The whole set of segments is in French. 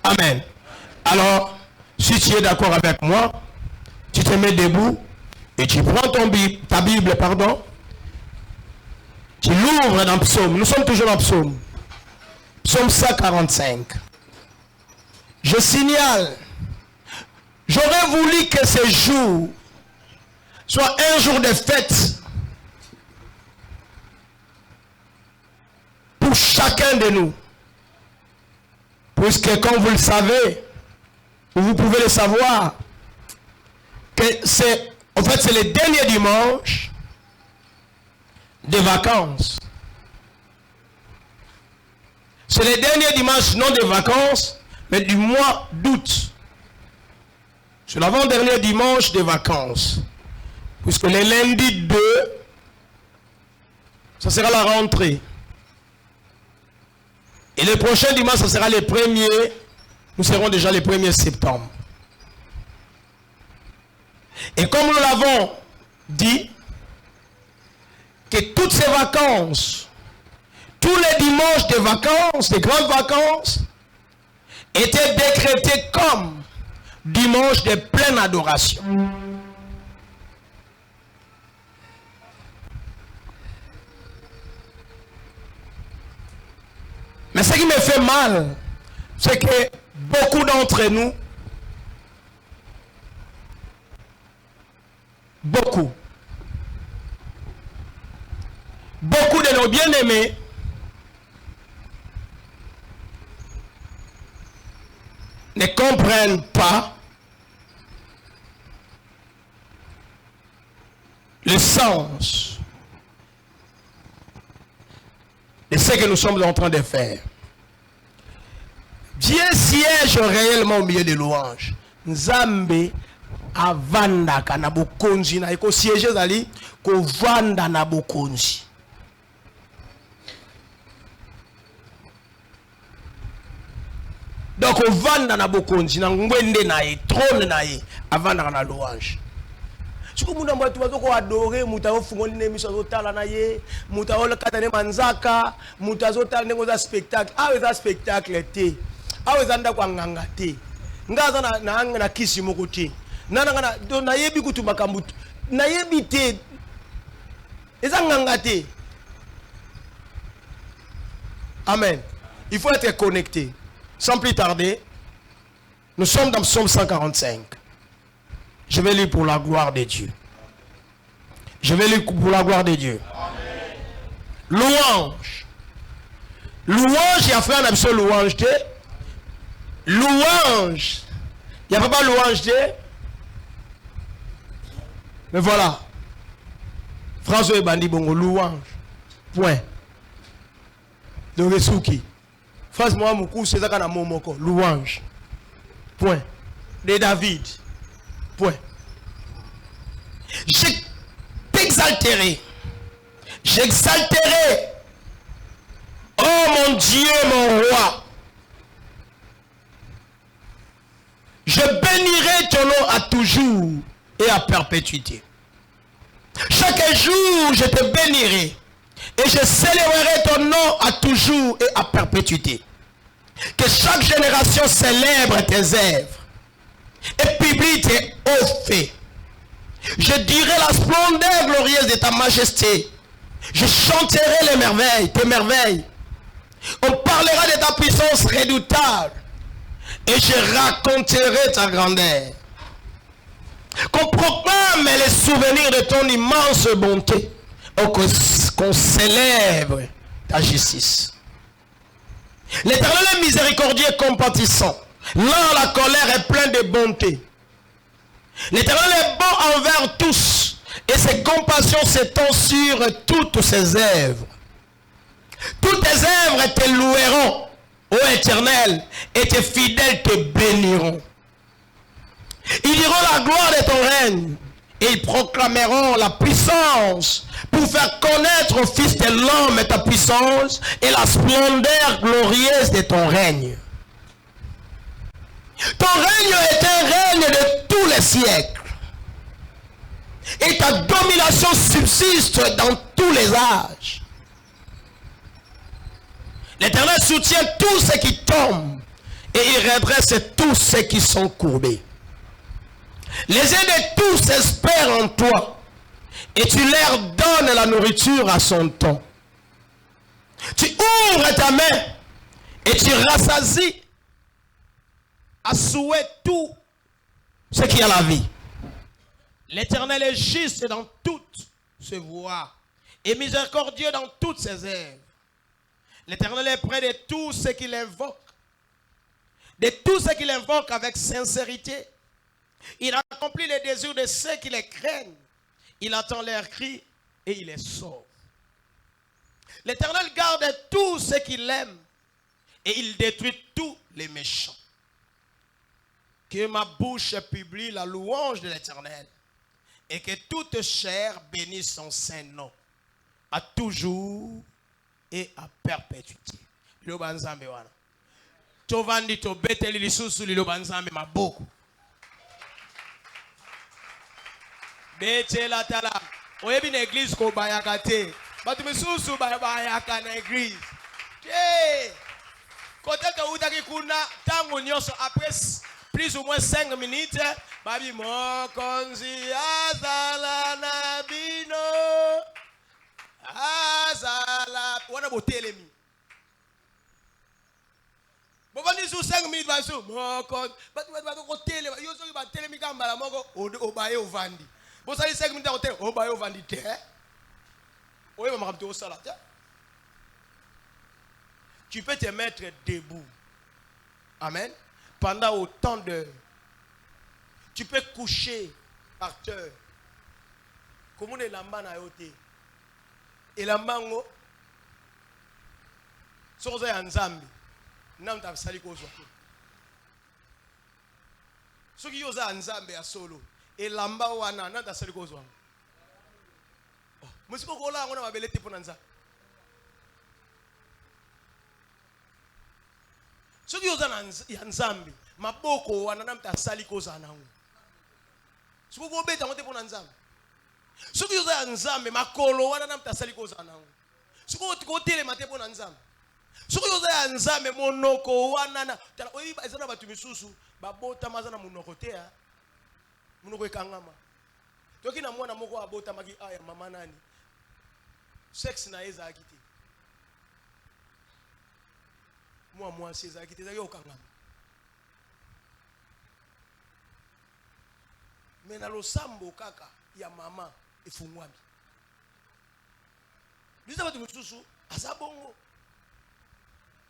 Amen. Alors, si tu es d'accord avec moi, tu te mets debout et tu prends ta Bible, tu l'ouvres dans Psaume. Nous sommes toujours dans Psaume. Psaume 145. Je signale, j'aurais voulu que ce jour soit un jour de fête pour chacun de nous. Puisque comme vous le savez, vous pouvez le savoir, que c'est le dernier dimanche des vacances. C'est le dernier dimanche, non des vacances, mais du mois d'août. C'est l'avant-dernier dimanche des vacances. Puisque le lundi 2, ça sera la rentrée. Et le prochain dimanche, ça sera le 1er, nous serons déjà le 1er septembre. Et comme nous l'avons dit, que toutes ces vacances, tous les dimanches de vacances, des grandes vacances, étaient décrétés comme dimanche de pleine adoration. Mais ce qui me fait mal, c'est que beaucoup d'entre nous, beaucoup de nos bien-aimés ne comprennent pas le sens de ce que nous sommes en train de faire. Dieu siège réellement au milieu des louanges. Nzambe avanda kana bokonzi na eko siège zali ko vanda na bokonzi. Donc vanda na bokonzi na ngwende na ye trône na ye avanda na louange. Siko muna mbatu bazoko adorer mutazo fungoni ne miso zotala na ye mutazo katane manzaka mutazo tala nengo za spectacle za spectacle te za nda kwa nganga te ngaza na kisi moko te nana na yebi kutu makambu na yebi te eza nganga te. Amen. Il faut être connecté. Sans plus tarder, nous sommes dans Psaume 145. Je vais lire pour la gloire de Dieu. Je vais lire pour la gloire de Dieu. Amen. Louange. Louange, il y a frère un louange de. Louange. Il n'y a pas louange de. Mais voilà. François et Bandi Bongo, louange. Point. De Resuki. Phrase moi moukou c'est ça qu'on a momoko. Louange. Point. De David. Point. Je t'exalterai. J'exalterai. Oh mon Dieu, mon roi. Je bénirai ton nom à toujours et à perpétuité. Chaque jour, je te bénirai. Et je célébrerai ton nom à toujours et à perpétuité. Que chaque génération célèbre tes œuvres et publie tes hauts faits. Je dirai la splendeur glorieuse de ta majesté. Je chanterai les merveilles, tes merveilles. On parlera de ta puissance redoutable. Et je raconterai ta grandeur. Qu'on proclame les souvenirs de ton immense bonté. Qu'on célèbre ta justice. L'Éternel est miséricordieux et compatissant. Là, la colère est pleine de bonté. L'Éternel est bon envers tous. Et ses compassions s'étendent sur toutes ses œuvres. Toutes tes œuvres te loueront, ô Éternel, et tes fidèles te béniront. Ils diront la gloire de ton règne. Et ils proclameront la puissance pour faire connaître au Fils de l'homme ta puissance et la splendeur glorieuse de ton règne. Ton règne est un règne de tous les siècles. Et ta domination subsiste dans tous les âges. L'Éternel soutient tous ceux qui tombent et il redresse tous ceux qui sont courbés. Les yeux de tous espèrent en toi et tu leur donnes la nourriture à son temps. Tu ouvres ta main et tu rassasies à souhait tout ce qui a la vie. L'Éternel est juste dans toutes ses voies et miséricordieux dans toutes ses œuvres. L'Éternel est près de tous ceux qui l'invoquent, de tous ceux qui l'invoquent avec sincérité. Il accomplit les désirs de ceux qui les craignent. Il entend leurs cris et il les sauve. L'Éternel garde tous ceux qui l'aiment et il détruit tous les méchants. Que ma bouche publie la louange de l'Éternel et que toute chair bénisse son saint nom à toujours et à perpétuité. Liloba nzambe wana. Tovandi to beteli lisusu liloba nzambe maboko. Betela tala. Oyebi na église ko bayaka te. Batu misusu bayaka na église. Hey! Kote ka utaki kuna tango nyonso après plus ou moins 5 minutes babi mokonzi azala na bino azala wana botelemi bobandi sous 5 minutes baso mokonzi batu kotelema yo soki batelemi kambala moko obaye ovandi bosali 5 minutes kote obaye ovandi te oye makamto osala te. Tu peux te mettre debout. Amen. Pendant autant d'heures. Tu peux coucher par terre. Comment est l'amba na yote? Et l'amba ngo. Sozo ya nzambi. Nam ta sali ko zo. Soki yoza nzambe ya solo. Et l'amba wana nam ta sali ko zo. Musiko ko la ngona mabele tipo na nzambe. Soki yoza ya nzambi maboko wana namta sali koza nango. Soki ko beta ngote pona nzambi. Soki yoza ya nzambi makolo wana namta sali koza nango. Soki ko telema te pona nzambi. Soki yoza ya nzambi monoko wana na tala oyiba ezana batu misusu babota mazana monoko te ya. Monoko ekangama. Toki na mwana moko abota maki aya mama nani. Sexe na eza akite. Moi c'est ça qui te dit okangama. Mais na lo sambo kaka ya mama efungwami. Biza batu mususu azabongo.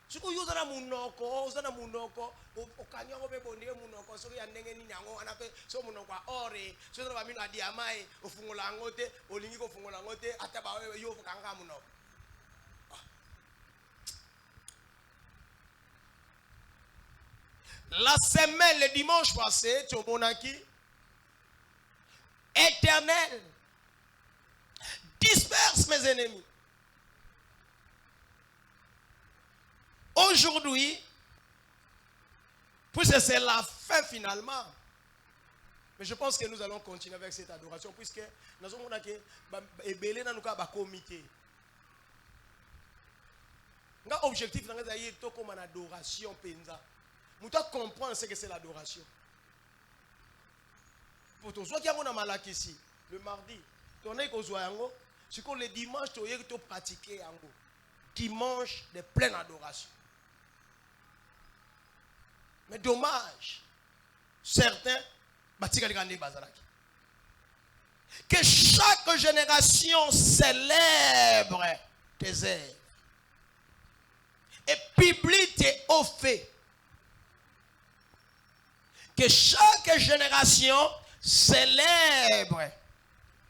Siku yuza na munoko, uzana munoko, okanya ko be bondike munoko so ya ndenge nini yango anape so munoko ore, so na bamino adiamai, ofungola ngote, olingi ko fungola ngote ataba yo kanga munoko. La semaine, le dimanche passé, tu as qui? Éternel, disperse mes ennemis. Aujourd'hui, puisque c'est la fin finalement, mais je pense que nous allons continuer avec cette adoration, puisque nous avons dit que nous avons comité. Notre objectif, c'est comme une adoration. Nous devons comprendre ce que c'est l'adoration. Pour toi, soit qui a un malak ici, le mardi, tu as le dimanche, tu as pratiqué. Dimanche de pleine adoration. Mais dommage, certains, que chaque génération célèbre tes œuvres et publie tes hauts faits. Que chaque génération célèbre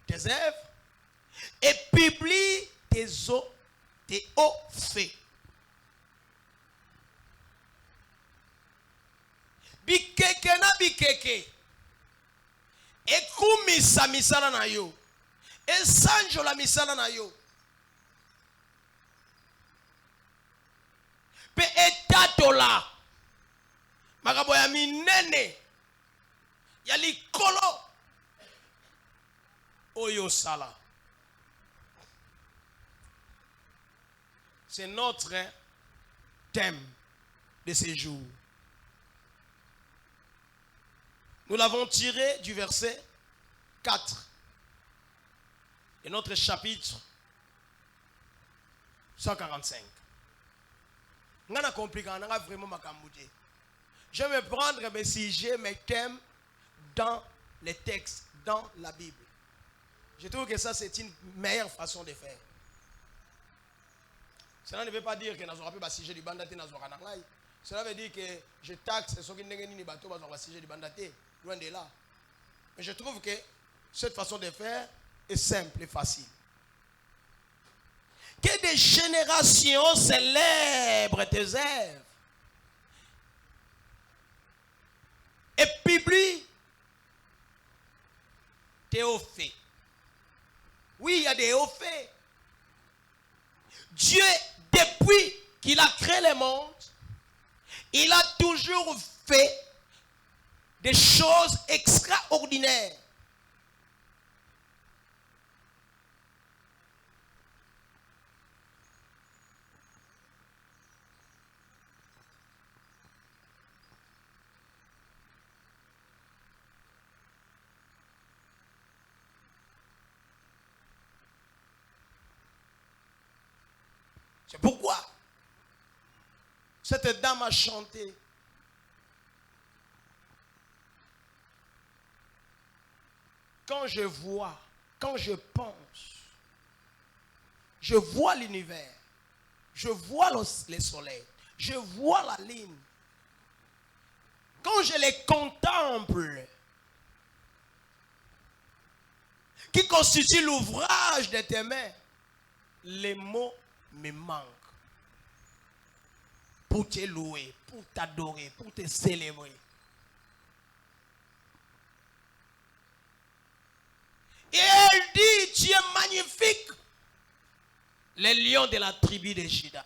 tes œuvres et publie tes hauts faits. Bikeke na bikeke. Ekumisa misala na yo. Esanjo la misala na yo. Pe etatola. Makabo ya minene. Ya likolo. Oyo sala. C'est notre thème de ces jours. Nous l'avons tiré du verset 4 de notre chapitre 145. Je vais prendre mes sujets, mes thèmes dans les textes, dans la Bible. Je trouve que ça, c'est une meilleure façon de faire. Cela ne veut pas dire que nous n'avons pas de sujet du bandaté. Cela veut dire que je taxe ceux qui n'ont pas de sujet du bandaté. Loin de là. Mais je trouve que cette façon de faire est simple et facile. Que des générations célèbrent tes œuvres et publient tes hauts faits. Oui, il y a des hauts faits. Dieu, depuis qu'il a créé le monde, il a toujours fait des choses extraordinaires. C'est pourquoi cette dame a chanté. Quand je vois, quand je pense, je vois l'univers, je vois les soleils, je vois la ligne. Quand je les contemple, qui constituent l'ouvrage de tes mains, les mots me manquent. Pour te louer, pour t'adorer, pour te célébrer. Et elle dit, tu es magnifique. Les lions de la tribu de Juda.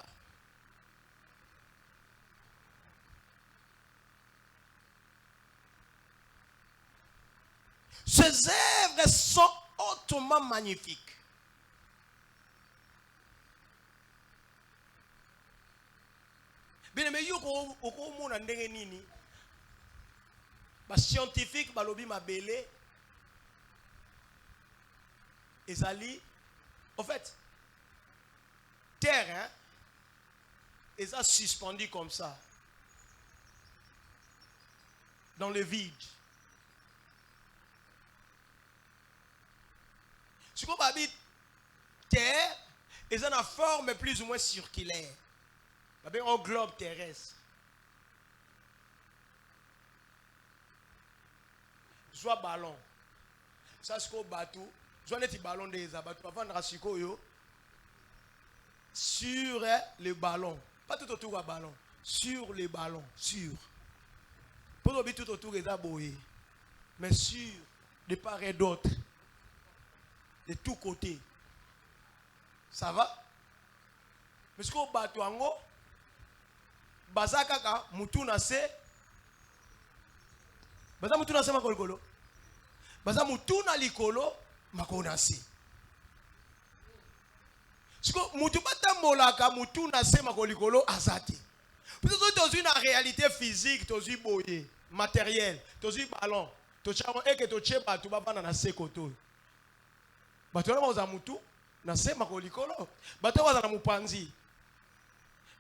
Ces œuvres sont hautement magnifiques. Bien aimé, les scientifiques balobi mabele ezali en fait terre ils ont suspendu comme ça dans le vide. Ce qu'on va dire terre ils ont une forme plus ou moins circulaire. Un globe terrestre. Soit ballon. Ça c'est quoi bateau. Soit les ballons des bateaux. Avant de rassurer yo sur le ballon. Pas tout autour du ballon. Sur les ballons. Sur. Pas tout autour des aboyés. Mais sur de part et d'autre. De tous côtés. Ça va? Mais ce qu'on bateau en haut. Bazakaka mutuna se baza mutuna se makolikolo baza mutuna likolo makona se siko mutu batambolaka mutuna se makolikolo azati peut-être dans une réalité physique tozi boye matériel tozi ballon to chamo eke to cheba tu bavana na se koto bato na baza mutu na se makolikolo bato baza na mupanzi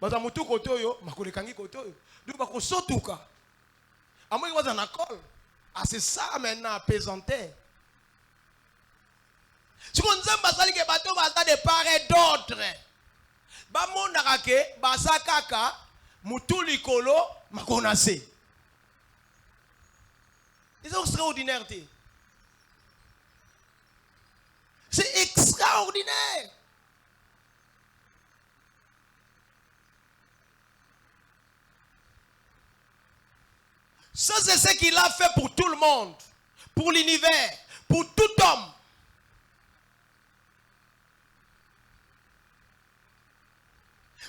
baza mutu kotoyo makolekangi kotoyo donc bakosotuka amoi baza na col c'est ça maintenant pesanteur si on nzamba sali ke bato baza de part et d'autre ba monaka ke baza kaka mutu likolo makonase c'est extraordinaire. C'est extraordinaire. Ça, c'est ce qu'il a fait pour tout le monde, pour l'univers, pour tout homme.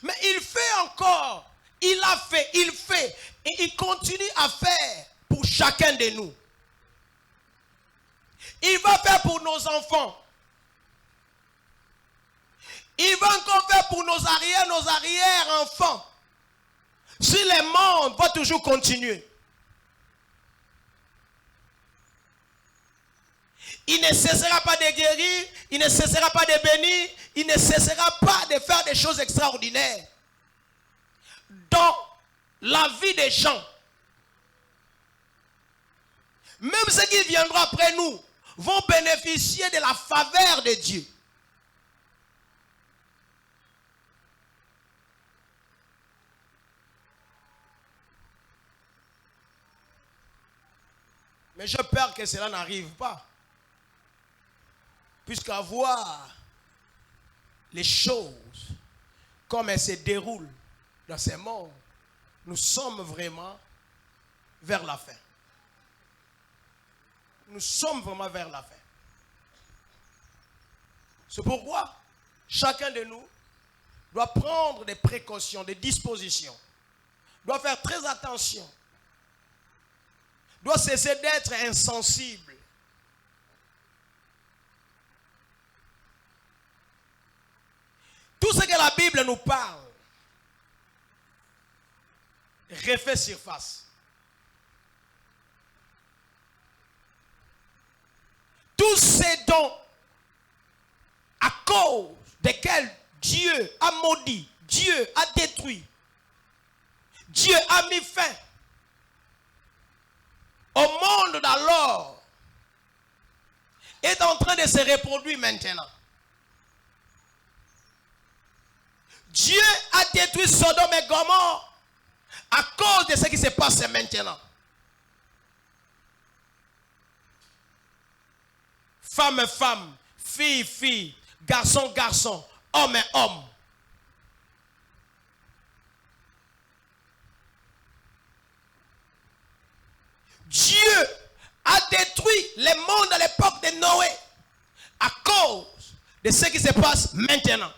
Mais il fait encore, il a fait, il fait, et il continue à faire pour chacun de nous. Il va faire pour nos enfants. Il va encore faire pour nos arrière-enfants. Si le monde va toujours continuer, il ne cessera pas de guérir, il ne cessera pas de bénir, il ne cessera pas de faire des choses extraordinaires dans la vie des gens. Même ceux qui viendront après nous vont bénéficier de la faveur de Dieu. Mais j'ai peur que cela n'arrive pas. Puisqu'à voir les choses comme elles se déroulent dans ces mondes, nous sommes vraiment vers la fin. Nous sommes vraiment vers la fin. C'est pourquoi chacun de nous doit prendre des précautions, des dispositions, doit faire très attention, doit cesser d'être insensible. Tout ce que la Bible nous parle refait surface. Tout ce dont, à cause desquels Dieu a maudit, Dieu a détruit, Dieu a mis fin au monde d'alors, est en train de se reproduire maintenant. Dieu a détruit Sodome et Gomorrhe à cause de ce qui se passe maintenant. Femme, femme, fille, fille, garçon, garçon, homme, homme. Dieu a détruit les mondes à l'époque de Noé à cause de ce qui se passe maintenant.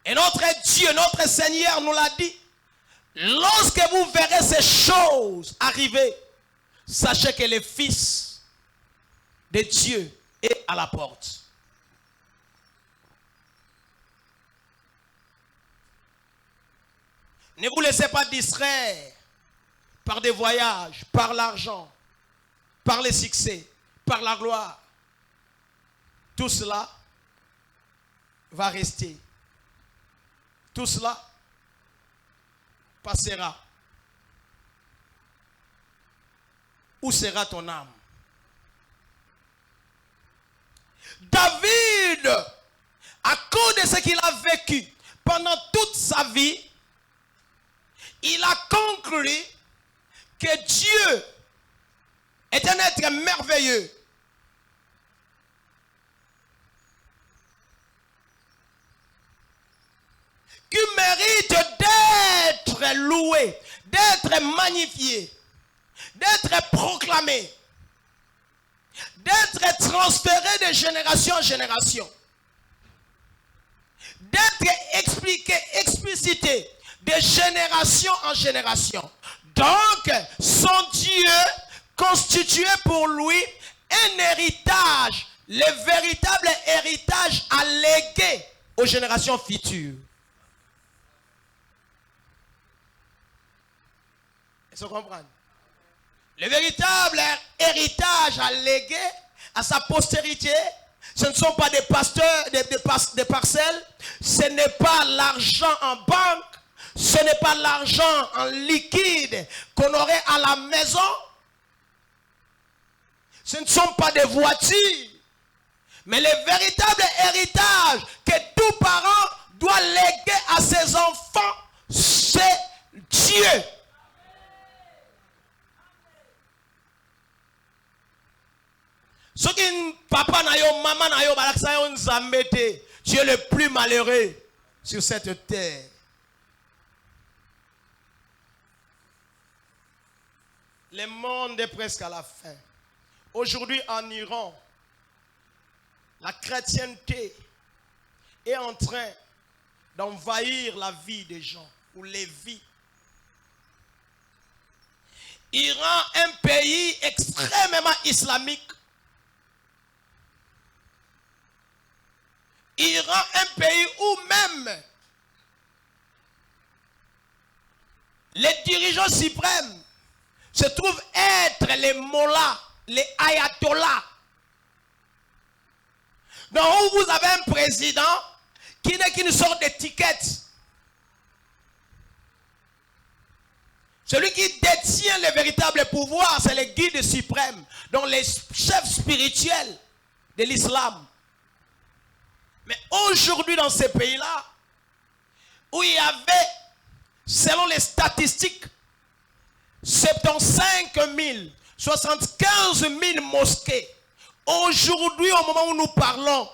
Et notre Dieu, notre Seigneur nous l'a dit. Lorsque vous verrez ces choses arriver, sachez que le Fils de Dieu est à la porte. Ne vous laissez pas distraire par des voyages, par l'argent, par les succès, par la gloire. Tout cela va rester. Tout cela passera. Où sera ton âme? David, à cause de ce qu'il a vécu pendant toute sa vie, il a conclu que Dieu est un être merveilleux. Qui mérite d'être loué, d'être magnifié, d'être proclamé, d'être transféré de génération en génération, d'être expliqué, explicité de génération en génération. Donc, son Dieu constituait pour lui un héritage, le véritable héritage à léguer aux générations futures. Est-ce que vous comprenez? Le véritable héritage à léguer à sa postérité, ce ne sont pas des pasteurs, des parcelles, ce n'est pas l'argent en banque, ce n'est pas l'argent en liquide qu'on aurait à la maison, ce ne sont pas des voitures, mais le véritable héritage que tout parent doit léguer à ses enfants, c'est Dieu. Ce qui papa na yo, maman na yo, balaksa yo nzambete, tu es le plus malheureux sur cette terre. Le monde est presque à la fin. Aujourd'hui en Iran, la chrétienté est en train d'envahir la vie des gens, ou les vies. Iran, un pays extrêmement islamique, il rend un pays où même les dirigeants suprêmes se trouvent être les mollahs, les ayatollahs. Donc où vous avez un président qui n'est qu'une sorte d'étiquette. Celui qui détient le véritable pouvoir, c'est le guide suprême, donc les chefs spirituels de l'islam. Mais aujourd'hui dans ces pays-là, où il y avait, selon les statistiques, 75 000, 75 000 mosquées. Aujourd'hui, au moment où nous parlons,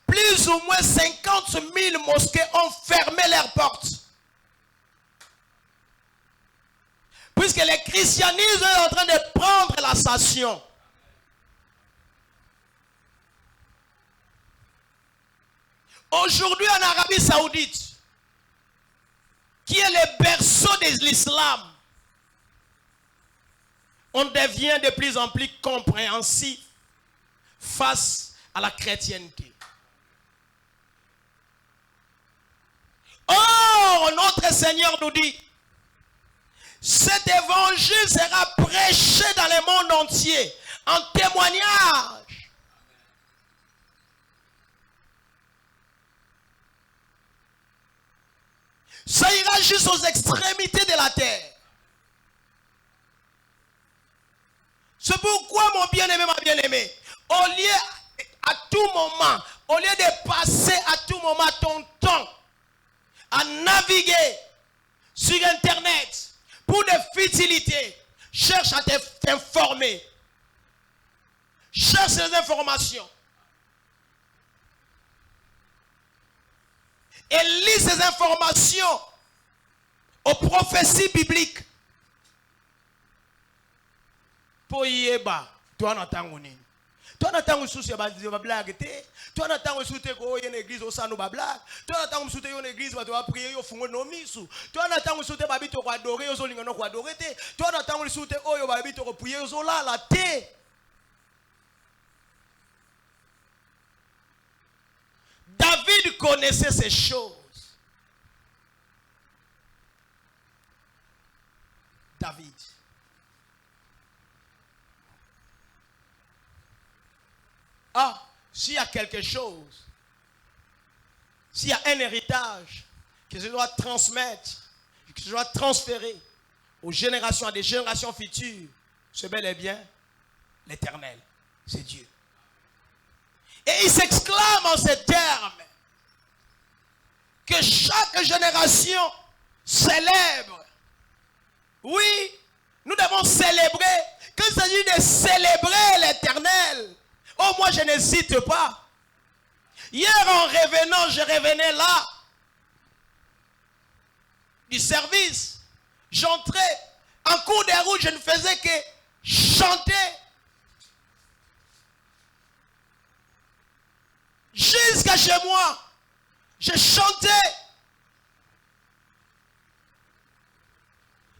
plus ou moins 50 000 mosquées ont fermé leurs portes. Puisque le christianisme est en train de prendre la station. Aujourd'hui en Arabie Saoudite, qui est le berceau de l'islam, on devient de plus en plus compréhensif face à la chrétienté. Or, notre Seigneur nous dit, cet évangile sera prêché dans le monde entier, en témoignage. Ça ira jusqu'aux extrémités de la terre. C'est pourquoi, mon bien-aimé, ma bien-aimée, au lieu à tout moment, au lieu de passer à tout moment ton temps à naviguer sur Internet pour des futilités, cherche à t'informer. Cherche les informations. Et lis ces informations aux prophéties bibliques. Pour y aller, toi n'attends rien. Toi n'attends pas blague. Toi n'attends pas une église au sein de la blague. Toi n'attends pas une église où tu vas prier au fond de nos missions. Toi n'attends pas que tu vas adorer aux olingano ou adorer. Toi n'attends pas que tu vas prier aux ola la thé. David connaissait ces choses. David. Ah, s'il y a quelque chose, s'il y a un héritage que je dois transmettre, que je dois transférer aux générations, à des générations futures, c'est bel et bien l'Éternel, c'est Dieu. Et il s'exclame en ces termes que chaque génération célèbre. Oui, nous devons célébrer. Quand il s'agit de célébrer l'Éternel, oh, moi je n'hésite pas. Hier en revenant, je revenais là du service. J'entrais en cours de route, je ne faisais que chanter. Jusqu'à chez moi, je chantais.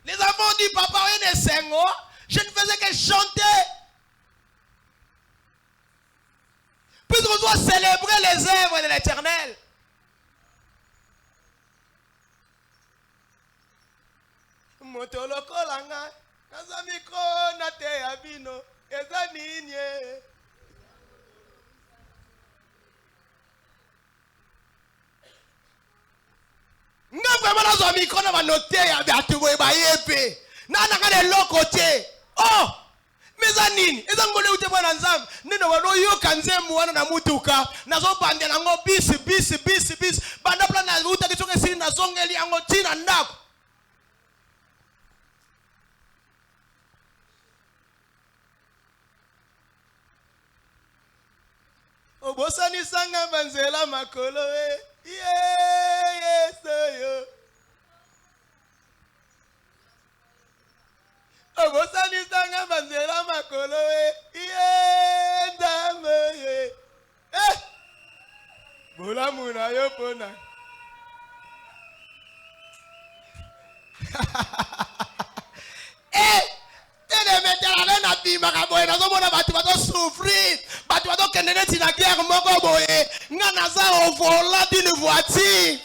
Les enfants disent, papa, on est 5 ans. Je ne faisais que chanter. Puisqu'on doit célébrer les œuvres de l'Éternel. Motolokolanga, nazamiko nate abino, ezaninye. Nga vraiment nazamiko na banote ya batuwe bayepe. Na nakane lokote. Oh! Mezanini, ezangole ute bwana nzambe. Nino wano yoka nzemu wana na mutuka. Nazo bande nango bis. Banda plan na uta kichoke sini na zongeli yango tina ndako. Obosani sanga banzela makolo we. Yes yo. Obosani sanga banzela makolo we. Ndame. Bola muna yo pona. Tene metela na bimba kaboye na zomona batu bato souffrir, batu bato kende neti na guerre moko boye nga naza au volant d'une voiture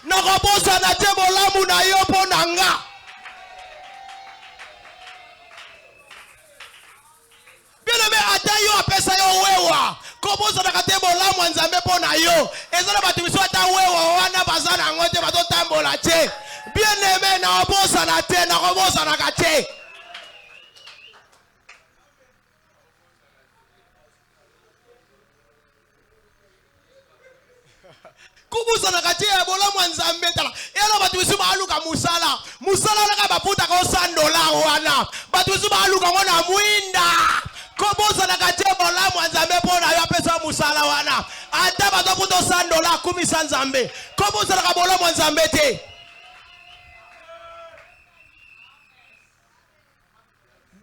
nakobosa na te bolamu na yo mpo na nga. Bien-aimé, ata yo apesa yo wewa kobosa na kate bolamu nzambe mpo na yo ezala bato biso ata wewa wana baza nango te bazotambola te. Bien-aimé, nakobosa na te nakobosa na kate. Kubusa na kati ya bolamu nzambe tala elo batu biso baluka musala naka baputa ko $100 wana batu biso baluka ngona mwinda kobusa na kati ya bolamu nzambe pona yo pesa musala wana ata bato puta $100 kumisa nzambe kobusa na bolamu nzambe te.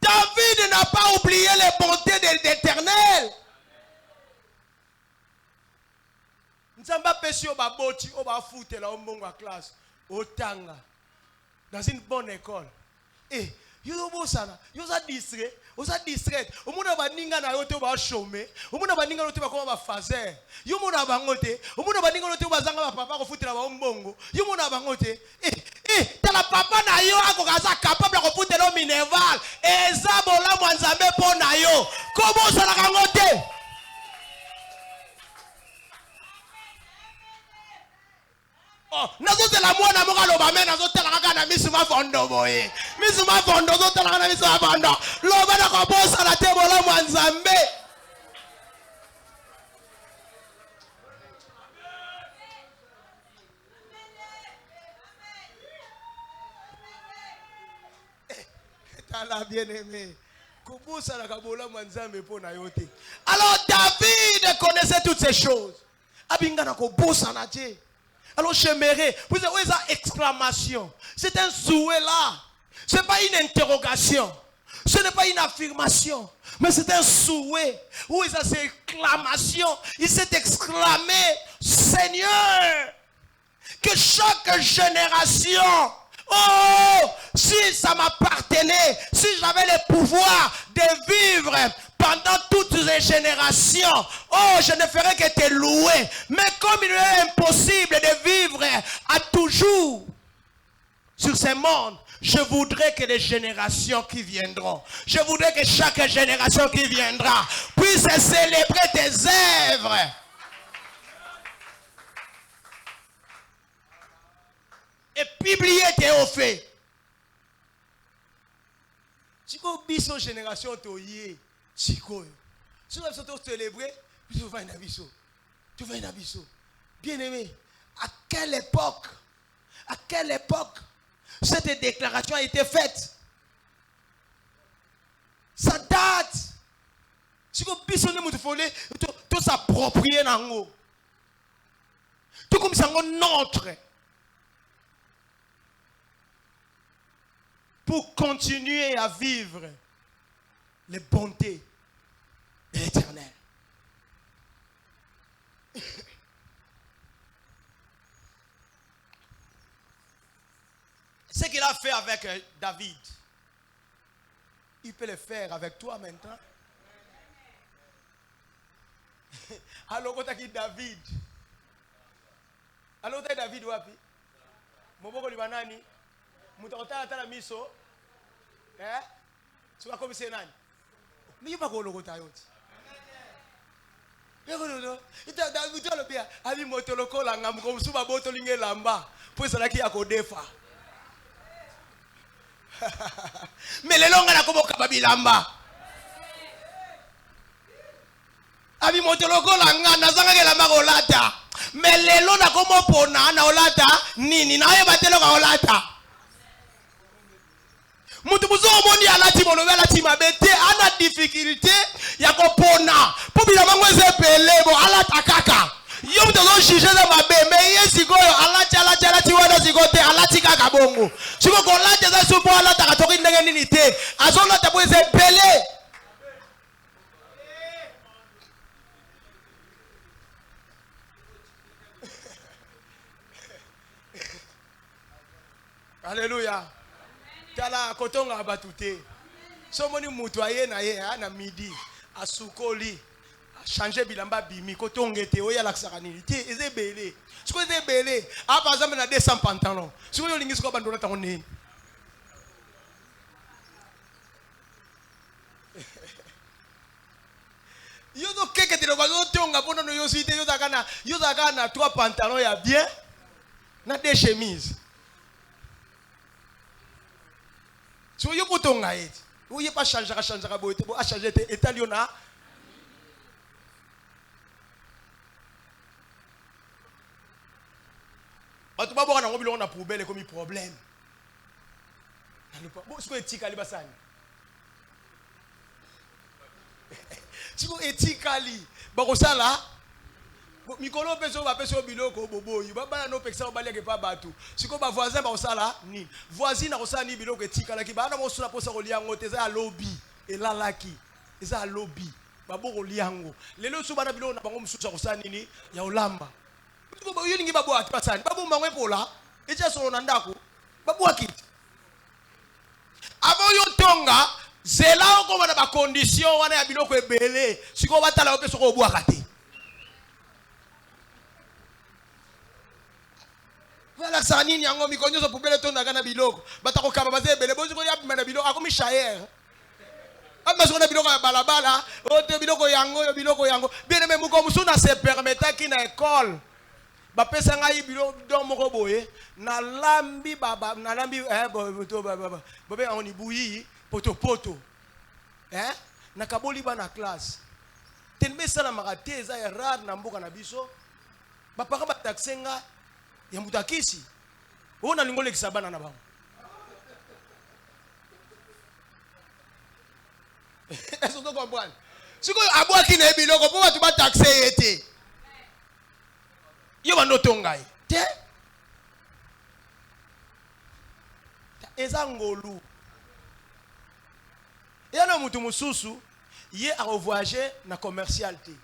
David n'a pas oublié les bontés de l'Éternel. Nzamba pesi o baboti o ba foute la ombongo a classe otanga dans une bonne école. Eh yo bosana yo za distrait omuna baninga na yo te ba chômer omuna baninga no te ba koma ba fazer yo muna bangote omuna baninga no te ba zanga ba papa ko foute la ba ombongo yo muna bangote tala papa na yo akokaza capable ko foute lo minerval eza bola mwanzambe po na yo ko bosana kangote. Oh, nazotela mwana moka loba me nazotela kaka na misuma fondo boye. Misuma fondo zotela na misuma fondo. Loba na kobosa la tebola mwanzambe. Tala bien-aimé. Kobosa la kabola mwanzambe po na yote. Alors David connaissait toutes ces choses. Abinga na kobosa na je. Alors j'aimerais, vous avez une exclamation. C'est un souhait là. Ce n'est pas une interrogation. Ce n'est pas une affirmation. Mais c'est un souhait. Où il s'est exclamation. Il s'est exclamé, Seigneur, que chaque génération, oh, si ça m'appartenait, si j'avais le pouvoir de vivre pendant toutes les générations, oh, je ne ferais que te louer. Mais comme il est impossible de vivre à toujours sur ce monde, je voudrais que les générations qui viendront, je voudrais que chaque génération qui viendra puisse célébrer tes œuvres. Et publier tes hauts faits. Si vous avez une génération, si vous célébrer, tu vas un abisso. Bien-aimé, à quelle époque cette déclaration a été faite? Ça date. Si vous avez tout s'approprier dans le tout comme ça, notre. Pour continuer à vivre les bontés de l'Éternel. Ce qu'il a fait avec David, il peut le faire avec toi maintenant. Alors, quand tu David, alors tu David wapi? Moboko libanani, mutota atala miso. Tu vas comme c'est nani? Mais il va pas gologota yoti. Yegolo, ita David le bien. Ali motoloko la ngam comme suba boto linge lamba. Pour ça qui a kodefa. Mais les longs na koboka babilamba. Abi motoloko la ngam nazanga ke lamba kolata. Mais les longs na komo pona na olata nini na ye batelo ka olata. Mutubuzo moni alati monobe alati mabete ana difficulté ya kopona po bilama ngweze pelebo alata kaka yo mutazo juger za mabe mais yesikoyo alati wana sikote alati kaka bongo siko ko lati za supo alata katoki ndenge nini te azolata bo eze pele. Alléluia. Tala kotonga batute. Somoni mutu aye na ye na midi. asukoli changer bilamba bimi koto ngete oya la sakanini ti eze belé siko eze belé a par exemple na 200 pantalons siko yo lingi siko bandona tango nini yo do keke te lo bazo tonga pono no yo site yo zakana 3 pantalons ya bien na 2 chemises so yo kotonga eti ou y'a pas changer boy te bo a changer te etaliona batu ba boka na ngobilo na poubelle comme problème na lupa bo siko etikali basani siko etikali bako sala mikolo peso ba peso biloko boboyi baba no pekisa obaleke pa batu siko ba voisin ba osala ni voisine akosala ni biloko etikala ki bana mo sula posa ko liango te za lobby elalaki eza lobby baboko liango lelo so bana biloko na bango mususu akosala nini ya olamba ko yo lingi babo ati basani babo mangwe pola eja solo na ndako babo akiti abo yo tonga zela ko bana ba condition wana ya biloko ebele siko batala opeso ko obwaka te. Voilà ça nini yango mikonyo so poubelle tonda kana biloko batako kaba baze ebele bozi ko ya bimana biloko akomi shayer amba so na biloko ya balabala o te biloko yango bien même ko musuna se permettre ki na école ba pesa ngai bilo don moko boye na lambi baba na lambi baba bobe on ibuyi poto na kaboli ba na classe tenbe sala makate za ya rare na mboka na biso ba paka ba taxenga ya mutakisi ona lingole kisabana na bango est-ce que tu comprends siko abwaki na biloko po batu ba taxe yete yo bando tongai te eza ngolu yana mutu mususu ye a voyager na commercialité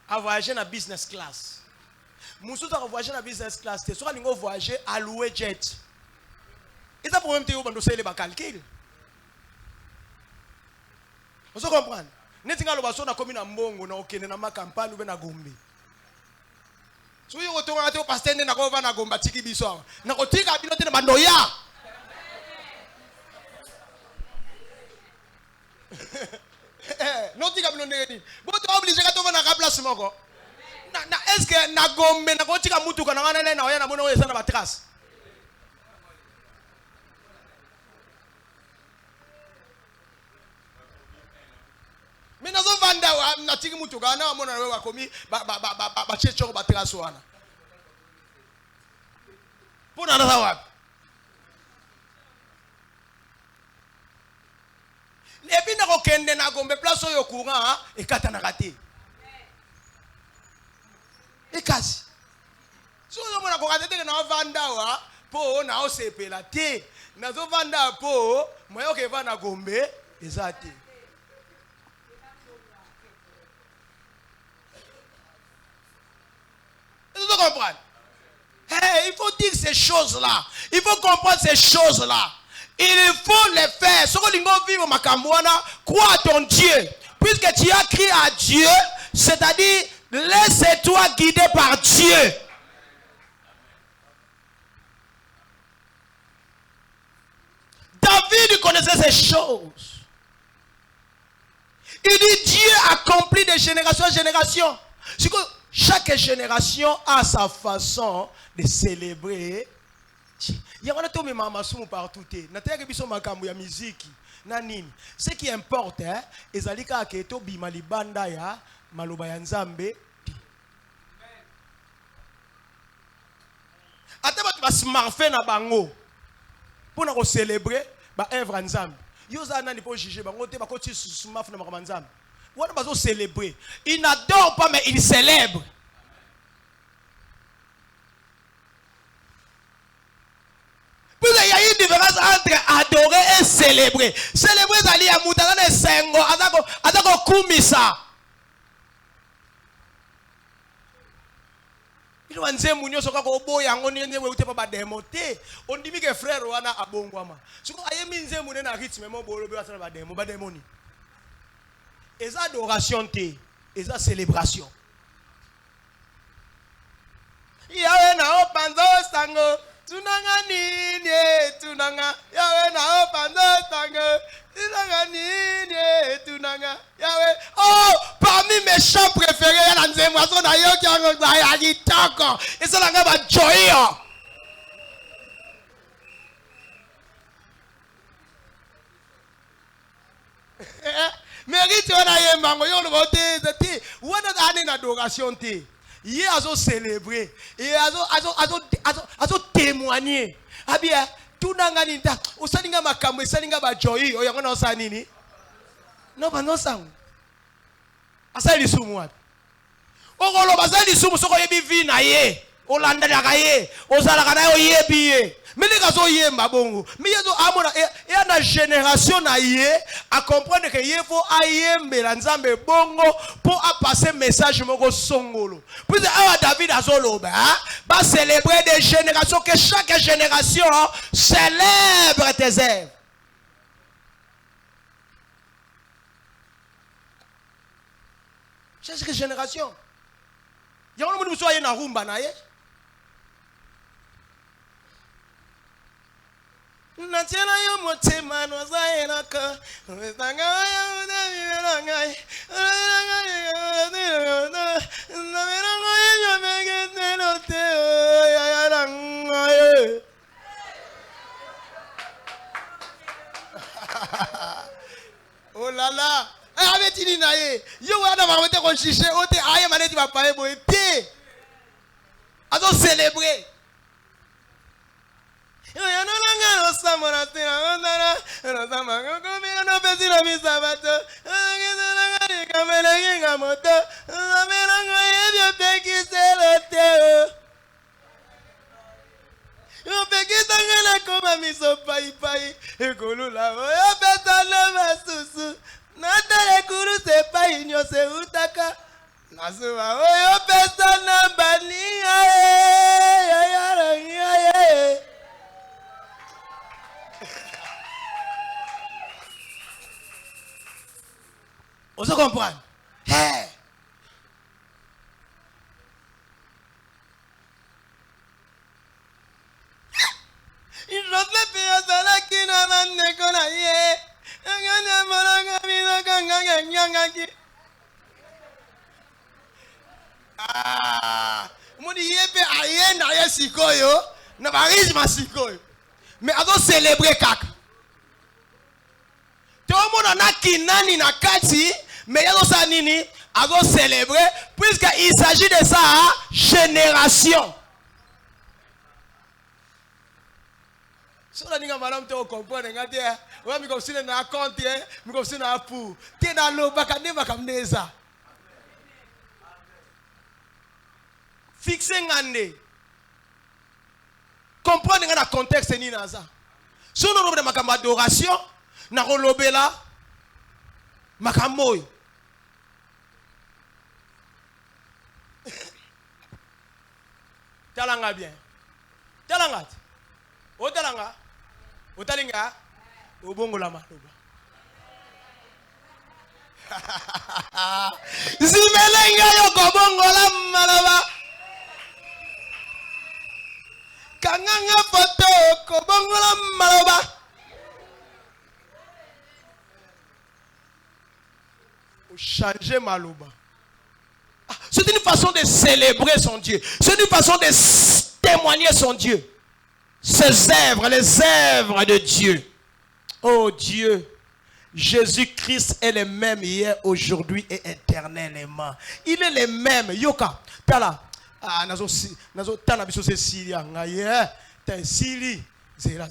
a voyager na business class mususu a voyager na business class te soka lingo voyager a louer jet eza problème te yo bando sele ba calcul vous comprenez neti ngalo baso na komi na mbongo na okende na makampani ube na Gombe so yo kotonga ate o pasteur na ko va na Gomba tiki biso na ko tika bino te na bandoya no tika bino ndeni bo to oblige ka to va na ka place moko na est-ce que na Gombe na ko tika mutu kana ngana na oya na mona oyesa na ba trace mina zo vanda wa na tiki mutu kana mona wewe wakomi ba checho ba trace wana pona na wapi epi na kokende na Gombe place oyo courant ekata na kate ekasi so yo mona ko kate na vanda wa po na osepela te na zo vanda po moyo ke va na Gombe ezate vous comprenez? Il faut dire ces choses-là. Il faut comprendre ces choses-là. Il faut les faire. Ce que nous vivons, crois à ton Dieu. Puisque tu as crié à Dieu, c'est-à-dire, laisse-toi guider par Dieu. David connaissait ces choses. Il dit, Dieu accomplit de génération en génération. Chaque génération a sa façon de célébrer. Il y a un peu de partout. Musique. Ce qui importe, c'est que tu bimali ya maloba ya nzambe. Ata ba tu smartphone na bango pour célébrer ba œuvre nzambe. Yo za nani po juger bango te ba ko ti smartphone na ba nzambe. On va célébrer. Il n'adore pas, mais il célèbre. Puis il y a une différence entre adorer et célébrer. Célébrer, c'est aller à Moutana et Sengo, Adako Kumisa. Il y a un zémounio sur le boy, on n'y a pas démonté. On dit que frère Wana a bon guama. Si vous avez mis un zémounio dans le rythme, mon bolo, vous avez pas démoni. Et ça adoration té, et ça célébration. Yawe na opanzo sango, tunanga nini, tunanga. Yawe na opanzo sango, tunanga nini, tunanga. Yawe, oh, parmi mes chants préférés, il y a la moisson d'ailleurs qui a dit tako. Et ça n'a pas joyeux. Mérite on a yé mango, yon vote, on a une adoration té. Il a célébré et a témoigné. Ah bien, tout n'a nini ta. O saninga makamwe, saninga ba joy. O yango na sanini. Non pas non sang. Asa li sumu wapi? O kolo bazali sumu soko yebi vi na ye. O landa na kaye. O sala kana yo yebi ye. Mais les gars, ils bongo. Mais il y a une génération à comprendre que il faut aïe bongo pour passer message moko songolo. Puis David a solo va célébrer des générations que chaque génération célèbre tes œuvres. Chaque génération. Il y a un monde qui soit na rumba na ye. Natena yo motema no zairaka wetanga ya unavirangai na mirango ya megete no te ya rangai. Oh là là, avec tini na ye yo wana ba mete ko chiche ote aye maneti ba paye boye te azo célébrer. Yo ya no langa no samora te na no samanga ko mi no pesi na mi sabato ngeza langa ni kamera nginga moto na merango ye te ki selote yo pe ki tangela ko ma mi so pai pai e kolula yo pesa na masusu na tele kuru se pai nyo se utaka na suba yo pesa na bania ya ya. On se comprend. Hey. Il rote le pays à la kina mande kona ye. Nganya maranga mina kanga nyanga ki. Ah, moni yepe ayenda ya sikoyo, na barisma sikoyo. Mais ado célébrer kaka. Tout le monde a kinani na kati. Mais il y a ça nini à célébrer puisqu'il s'agit de sa génération. Si on a dit que madame te comprend, on va me comme si on a compté, me comme si on a pour. T'es dans l'eau, bakane bakamne ça. Fixer ngande. Comprendre le contexte ni na ça. Si on a une makamba d'adoration, na rolobela makamoy. Talanga bien. Talanga. O talanga. O talinga. O bongo la maloba. Zimelenga yo ko bongo la maloba. Kanganga foto ko bongo la maloba. O changer maloba. C'est une façon de célébrer son Dieu. C'est une façon de témoigner son Dieu. Ses œuvres, les œuvres de Dieu. Oh Dieu, Jésus-Christ est le même hier, aujourd'hui et éternellement. Il est le même. Yoka, tala. Ah, nazo tala biso se Syria. Ngaye, t'es Syrie. Zera.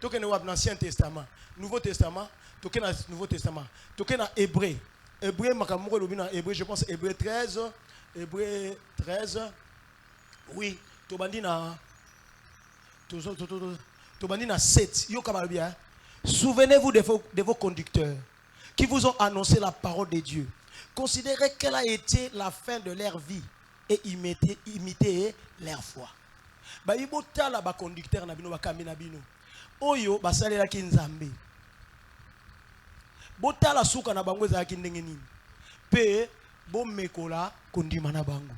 Toke ne wap l'Ancien Testament, Nouveau Testament. Toke na Nouveau Testament. Toke na Hébreu. Hébreu, je pense Hébreu 13. Hébreu 13. Oui, Tobandina 7. Souvenez-vous de vos conducteurs qui vous ont annoncé la parole de Dieu. Considérez quelle a été la fin de leur vie et imitez leur foi. Baïbota la ba conducteur na bino ba kamina bino. Oyo basalela ki nzambe. botala suka na bango ezalaki ndenge nini pe bomekola kondima na bango.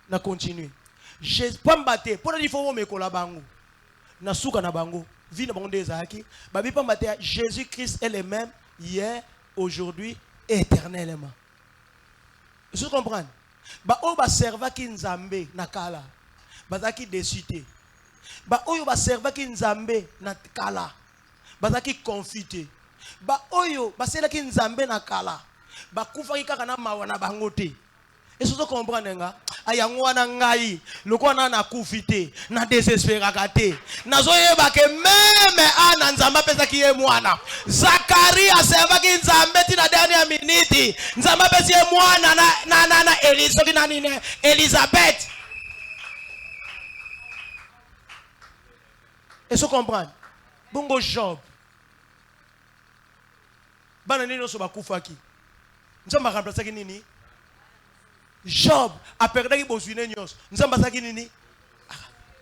Na continue. Pamba te pona il faut bomekola bango na suka na bango vie na bango nde ezalaki babi pamba te Jésus Christ est le même hier, aujourd'hui et éternellement. Vous comprenez? Ba oyo ba servaki Nzambe na kala bazaki desité. Ba oyo ba servaki Nzambe na kala bazaki confité. Ba oyo ba selaki Nzambe na kala ba kufaki kaka na mawa na bango te. Et vous comprenez nga ayango wana ngai loko na na kufité na désespéraka te. Nazoyeba ke même ana Nzambe pesaki ye mwana. Zacharie servaki Nzambe tina dernière minute. Nzambe pesi ye mwana na Elisabeth. Et vous comprenez? Bongo Job. Bana nini so bakufaki. Nzambe remplacer nini? Job a perdu bozwine nyos. Nzambe asaki nini?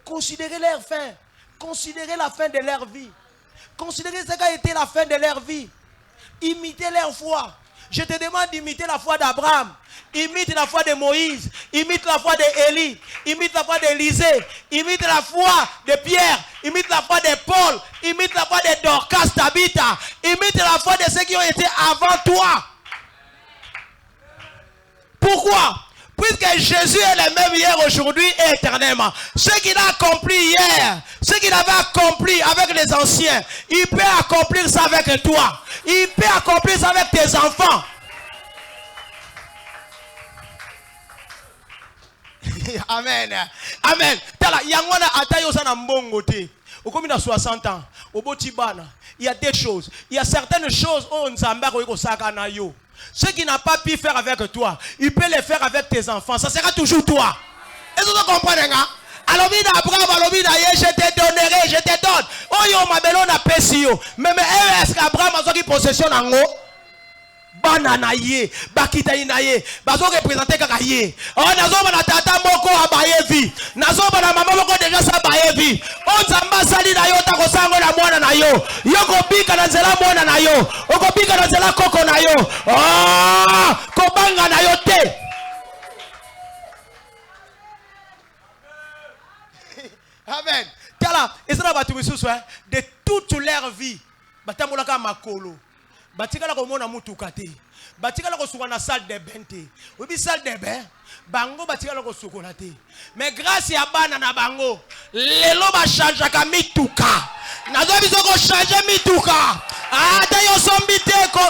Considérez leur fin. Considérez la fin de leur vie. Considérez ce qu'a été la fin de leur vie. Imitez leur foi. Je te demande d'imiter la foi d'Abraham. Imite la foi de Moïse. Imite la foi d'Élie. Imite la foi d'Élisée. Imite la foi de Pierre. Imite la foi de Paul. Imite la foi de Dorcas, Tabitha. Imite la foi de ceux qui ont été avant toi. Pourquoi? Puisque Jésus est le même hier, aujourd'hui et éternellement. Ce qu'il a accompli hier, ce qu'il avait accompli avec les anciens, il peut accomplir ça avec toi. Il peut accomplir ça avec tes enfants. Amen. Amen. Tala, yangwana atayo sana mbongo te. Okomi na 60 ans, obotibana. Il y a des choses. Il y a certaines choses où Nzamba ko saka na yo. Ce qu'il n'a pas pu faire avec toi, il peut le faire avec tes enfants. Ça sera toujours toi. Est-ce que vous comprenez? Alors, je te donnerai, je te donne. Oh, yo, ma belle, on a pesio. Mais est-ce qu'Abraham a qui possession en haut? Banana ye, bakita inaye, bazo représenter kakaye. Oh, nazo bana tata moko abaye vi. Nazo bana mama moko déjà sa baye vi. On zamba sali na yo ta kosango la mwana na yo. Yo ko bika na nzela mwana na yo. Oko bika na nzela koko na yo. Oh, ko banga na yo te. Amen. Tala, ezala batu misusu de toute leur vie. Batamola ka makolo. Batikala ko mona mutuka te. Batikala ko suka na salle de bain te. Obi salle de bain, bango batikala ko sukola te. Mais grâce ya bana na bango, lelo ba change ka mituka. Nazo biso ko changer mituka. Ata yo sombi te ko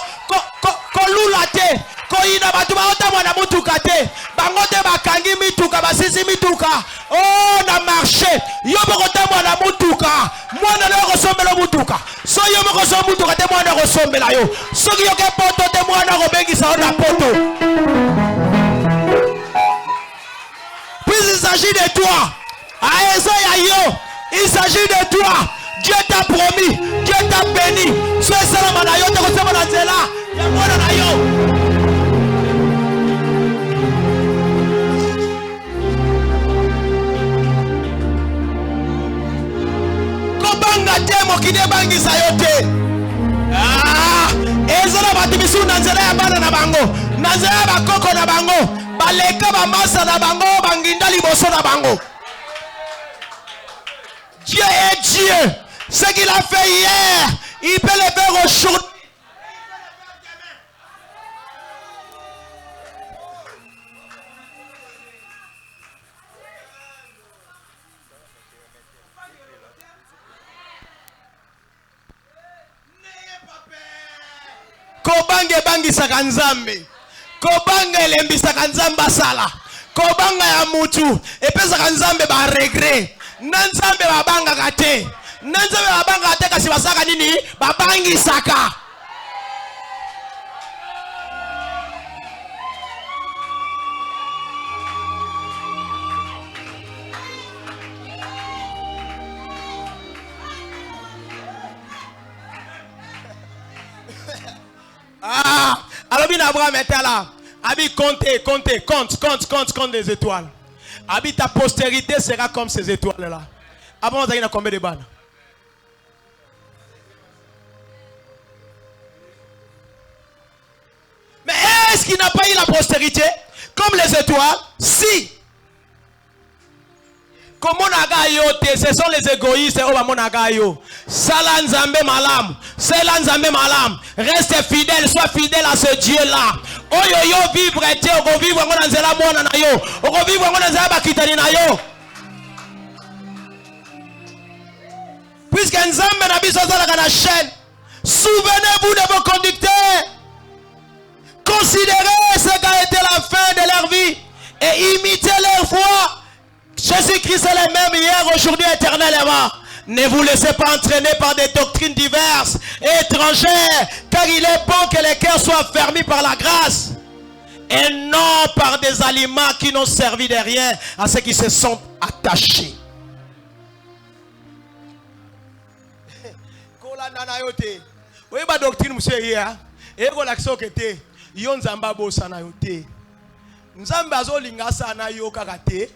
lula te. Ko ina batu ba ota mwana mutuka te. Bango te bakangi mituka, basisi mituka. Oh na marché, yo boko te mwana mutuka. Mwana leo ko sombela mutuka. So yo moko so mutuka te mwana ko sombela yo. So ki yo ke poto te mwana ko bengisa na poto. Puis il s'agit de toi. Il s'agit de toi. Dieu t'a promis, Dieu t'a béni. Sois salama na yo te ko sema na nzela. Ya mwana na yo. Banga temo kide bangi sayote. Ezala batibisu na nzela ya bana na bango. Na nzela ya bakoko na bango. Baleka ba masa na bango. Banginda liboso na bango. Dieu est Dieu. Ce qu'il a fait hier, il peut le faire aujourd'hui. Kobange bangi sakanzambe. Kobange elembi sakanzamba sala. Kobanga ya mutu. Epesa kanzambe ba regret. Nanzambe babanga kate. Nanzambe babanga kate kasi basaka nini? Babangi saka. Alors bien Abraham était là. Abi compte les étoiles. Abi ta postérité sera comme ces étoiles là. Avant vous avez combien de balles? Est-ce qu'il n'a pas eu la postérité comme les étoiles? Si. Comment ce sont les égoïstes Sala Nzambe malam. Sala Nzambe malam. Reste fidèle, sois fidèle à ce Dieu-là. Oyo vivre te oko vivre ngona nzela mwana na yo. Oko vivre ngona nzela bakitani na yo. Puisque Nzambe na biso azalaka na chaîne. Souvenez-vous de vos conducteurs. Considérez ce qu'a été la fin de leur vie et imitez leur foi. Jésus-Christ est le même hier, aujourd'hui, éternellement. Ne vous laissez pas entraîner par des doctrines diverses et étrangères, car il est bon que les cœurs soient fermés par la grâce et non par des aliments qui n'ont servi de rien à ceux qui se sont attachés. Oui, ma doctrine, monsieur, hier, et vous l'accès que t'es, yon zamba bossa na yote. Nzamba zo linga sana yo kakate.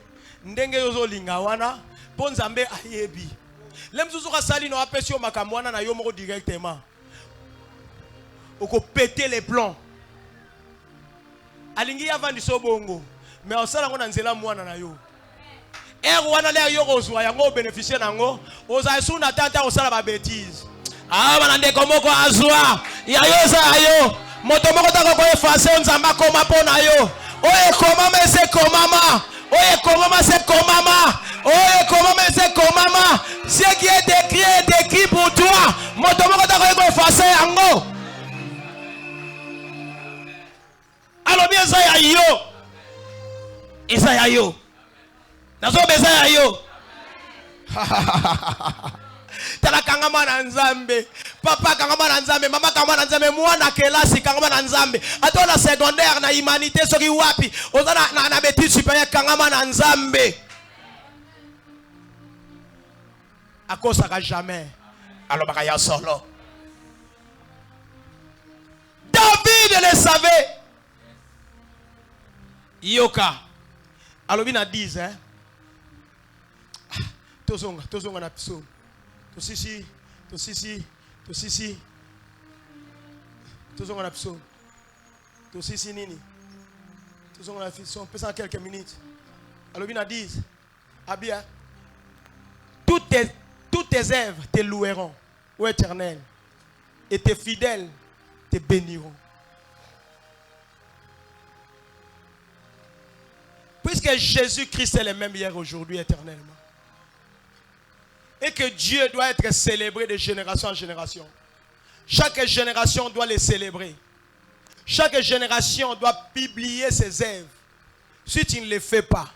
Ndenge yozo linga wana po Nzambe ayebi lemzuzu ka sali no apesi yo makambo wana na yo moko directement oko péter les plombs alingi avandi so bongo mais osala ngo na nzela mwana na yo wana le yo kozwa yango bénéficier nango oza suna tata osala ba bêtise bana ndeko moko azwa ya yo za yo moto moko tako ko effacer Nzamba koma pona yo oye komama ese komama. Oye, comment c'est comment? Oye, comment c'est comment? Ce qui est écrit pour toi. Mon tomo ta ko effacer yango. Alors bien ça ya yo. Isa yo. Nazo beza ya yo. Tala kangama na Nzambe. Papa kangama na Nzambe, mama kangama na Nzambe, mwana kelasi kangama na Nzambe. Ato na secondaire na humanité soki wapi, oza na bêtise supérieure kangama na Nzambe. Akosaka jamais. Alors baka ya solo. David le savait. Yoka. Alors bina 10 hein. Tozonga na pso. Tosisi tozonga na pso. Tosisi nini? Tozonga na pso. On peut ça en quelques minutes. Alors bina 10. Abia. Toutes tes œuvres te loueront, ô Éternel, et tes fidèles te béniront. Puisque Jésus-Christ est le même hier, aujourd'hui, éternellement. Et que Dieu doit être célébré de génération en génération. Chaque génération doit les célébrer. Chaque génération doit publier ses œuvres. Si tu ne les fais pas,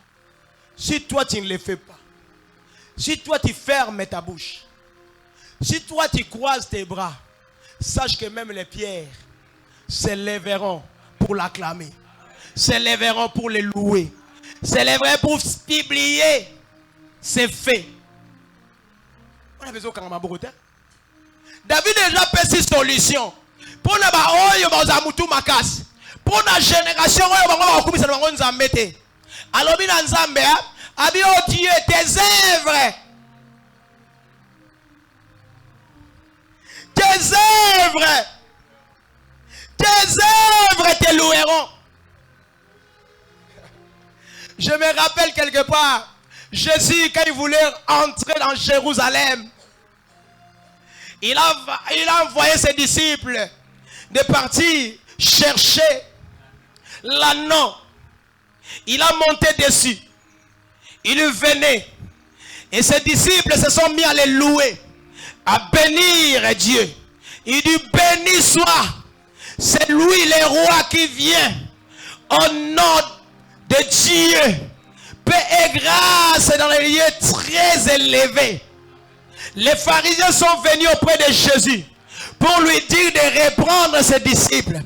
si toi tu ne les fais pas, si toi tu fermes ta bouche, si toi tu croises tes bras, sache que même les pierres s'élèveront pour l'acclamer, s'élèveront pour les louer, s'élèveront pour publier ses faits. On a besoin de David a déjà fait 6 solutions. Pour la pour la génération, alors, oh Dieu, tes œuvres. Tes œuvres. Tes œuvres te loueront. Je me rappelle quelque part, Jésus, quand il voulait entrer dans Jérusalem, il a envoyé ses disciples de partir chercher l'anneau. Il a monté dessus. Il venait. Et ses disciples se sont mis à les louer, à bénir Dieu. Il dit, béni soit. C'est lui le roi qui vient au nom de Dieu. Paix et grâce dans les lieux très élevés. Les pharisiens sont venus auprès de Jésus pour lui dire de reprendre ses disciples.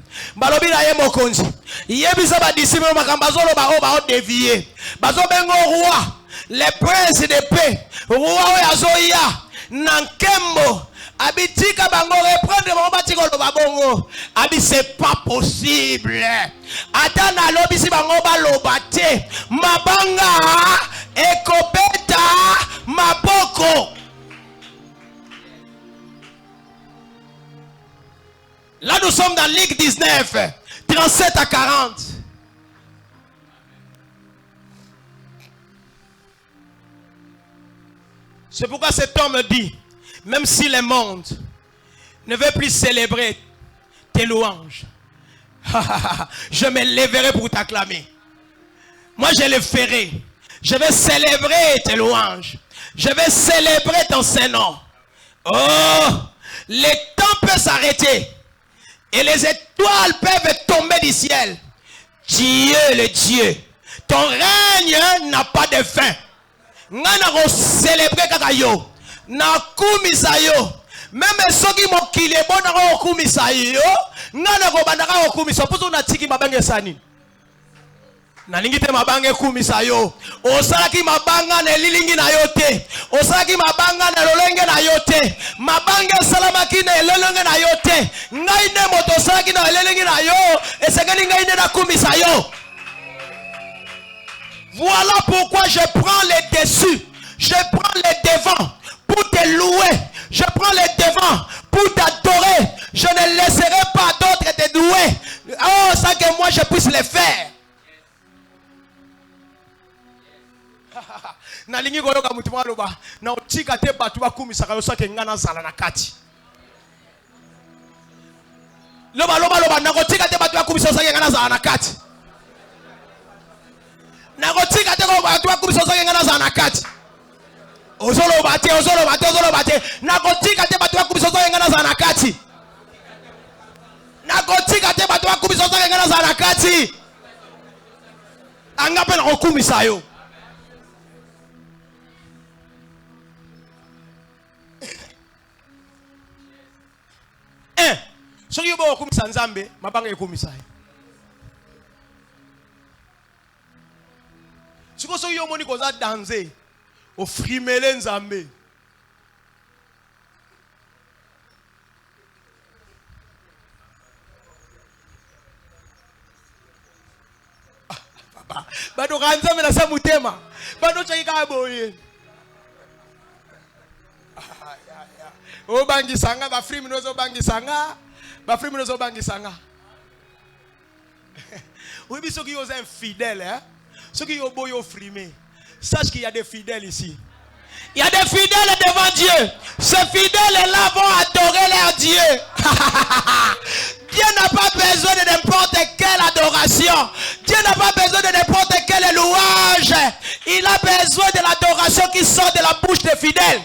Les princes de paix, roi Azoya, Nankembo, Abitika bango reprendre mon batiko lo babongo. Abi c'est pas possible. Atana lobi si bango ba lobate. Mabanga ekopeta maboko. Là nous sommes dans Ligue 19. 37 à 40. C'est pourquoi cet homme dit, même si le monde ne veut plus célébrer tes louanges, je me lèverai pour t'acclamer. Moi, je le ferai. Je vais célébrer tes louanges. Je vais célébrer ton Saint-Nom. Oh, le temps peut s'arrêter. Et les étoiles peuvent tomber du ciel. Dieu, le Dieu. Ton règne n'a pas de fin. Ngana ko célébrer kaka yo. Na kumisa yo. Même soki mokili bona ko kumisa yo. Ngana ko bandaka ko kumisa. Poso na tiki mabange sani. Nalingi te mabange kumisa yo. Osalaki mabanga na lilingi na yo te. Osalaki mabanga na lolenge na yo te. Mabange salamaki na lolenge na yo te. Ngai ne moto salaki na lolenge na yo. Esengeli ngai ne na kumisa yo. Voilà pourquoi je prends les dessus. Je prends les devants pour te louer. Je prends les devants pour t'adorer. Je ne laisserai pas d'autres te louer. Oh, ça que moi je puisse le faire. Nalingi koyoka mutima loba na otika te batu bakumisaka yo sake ngana zala na kati. Loba na kotika te batu bakumisaka sake ngana zala na kati. Na kotika te ko batu bakumisaka sake ngana zala na kati. Ozolo bate. Na kotika te batu bakumisaka sake ngana zala na kati. Na kotika te batu bakumisaka sake ngana zala na kati. Angape na kokumisa yo. Soki yo bo kumisa nzambe mabanga ekumisa. Siko soki yo moni koza danser o frimele nzambe. Bado kanzambe na sa mutema. Bado chakika boye. O bangi sanga ba frime nozo bangi sanga. Bafrime nous obangisanga. Oui, mais ceux qui sont infidèles, hein? Ceux qui ont frimé, sache qu'il y a des fidèles ici. Il y a des fidèles devant Dieu. Ces fidèles-là vont adorer leur Dieu. Dieu n'a pas besoin de n'importe quelle adoration. Dieu n'a pas besoin de n'importe quelle louange. Il a besoin de l'adoration qui sort de la bouche des fidèles.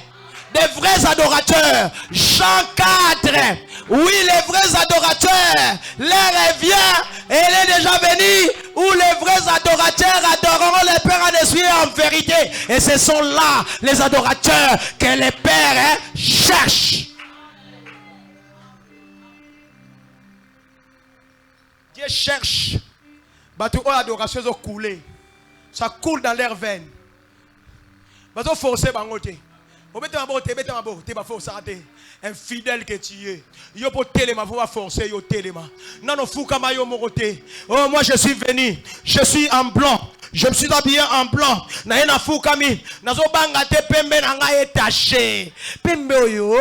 Des vrais adorateurs. Jean 4. Oui, les vrais adorateurs. L'heure vient et elle est déjà venue où les vrais adorateurs adoreront le Père en esprit et en vérité. Et ce sont là les adorateurs que les pères cherchent. Dieu cherche. Bateau adoration ont coulé. Ça coule dans leurs veines. Bateau forcé bangote. Un fidèle que tu es. Yo po téléma, faut forcer yo téléma. Non non fukama yo moroté. Oh moi je suis venu. Je suis en blanc. Je me suis habillé en blanc. Na yena fukami. Nazo banga te pembe na nga etaché. Pembe oyo.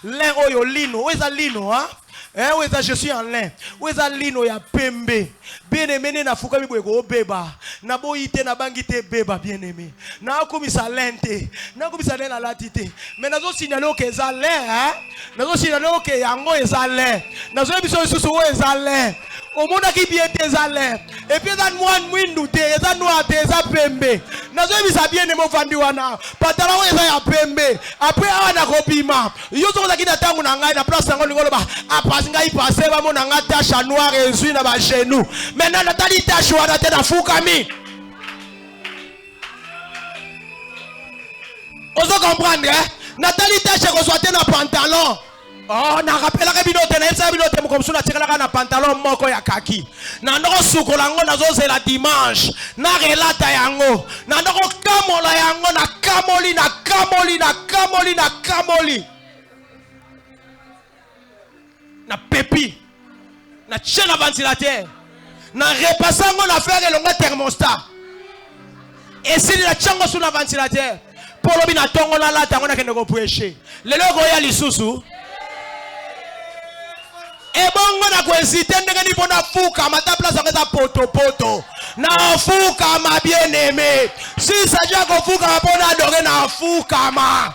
Lin oyo lino. Où est ça lino hein? Où est ça je suis en lin. Où est ça lino ya pembe. Bien aimé na fukami boyeko beba. Na boyite na bangite beba bien aimé. Na komisa lente. Na komisa na latite. Mais nazo signaler que ça lin hein. Nazo signaler que yango ezalin. Nazo biso susu o ezalin. Au monde qui bien ezalin. Et puis ça moi mwindu te, ça noir te, ça pembe. Nazo bisa bien aimé vandi wana. Patala o eza ya pembe. Après ana kopima. Yo so za kina tangu na ngai na place ngo ngolo ba. Apasi ngai passer ba mona ngata tache noire ezui na ba genou. Maintenant natali tache wana te na fukami. Oso comprendre hein? Nathalie tache ko soit na pantalon. Oh na rappela ka binote na esa binote mo komsuna tikala na pantalon moko ya kaki. Na ndoko sukola ngo nazo zela dimanche. Na relata yango. Na ndoko kamola yango na kamoli. Na pepi. Na tchena ventilateur. Na repassa ngo na faire longa thermostat. Et si la tchango sur la ventilateur. Polo bina tongo na lata ngona kende ko prêcher. Lelo ko ya lisusu. Et bon, on a coïncité, on a fouka, ma ta place, on a poto. Na fouka, ma bien-aimé. Si ça dit qu'on fouka, on a adoré, na fouka, ma.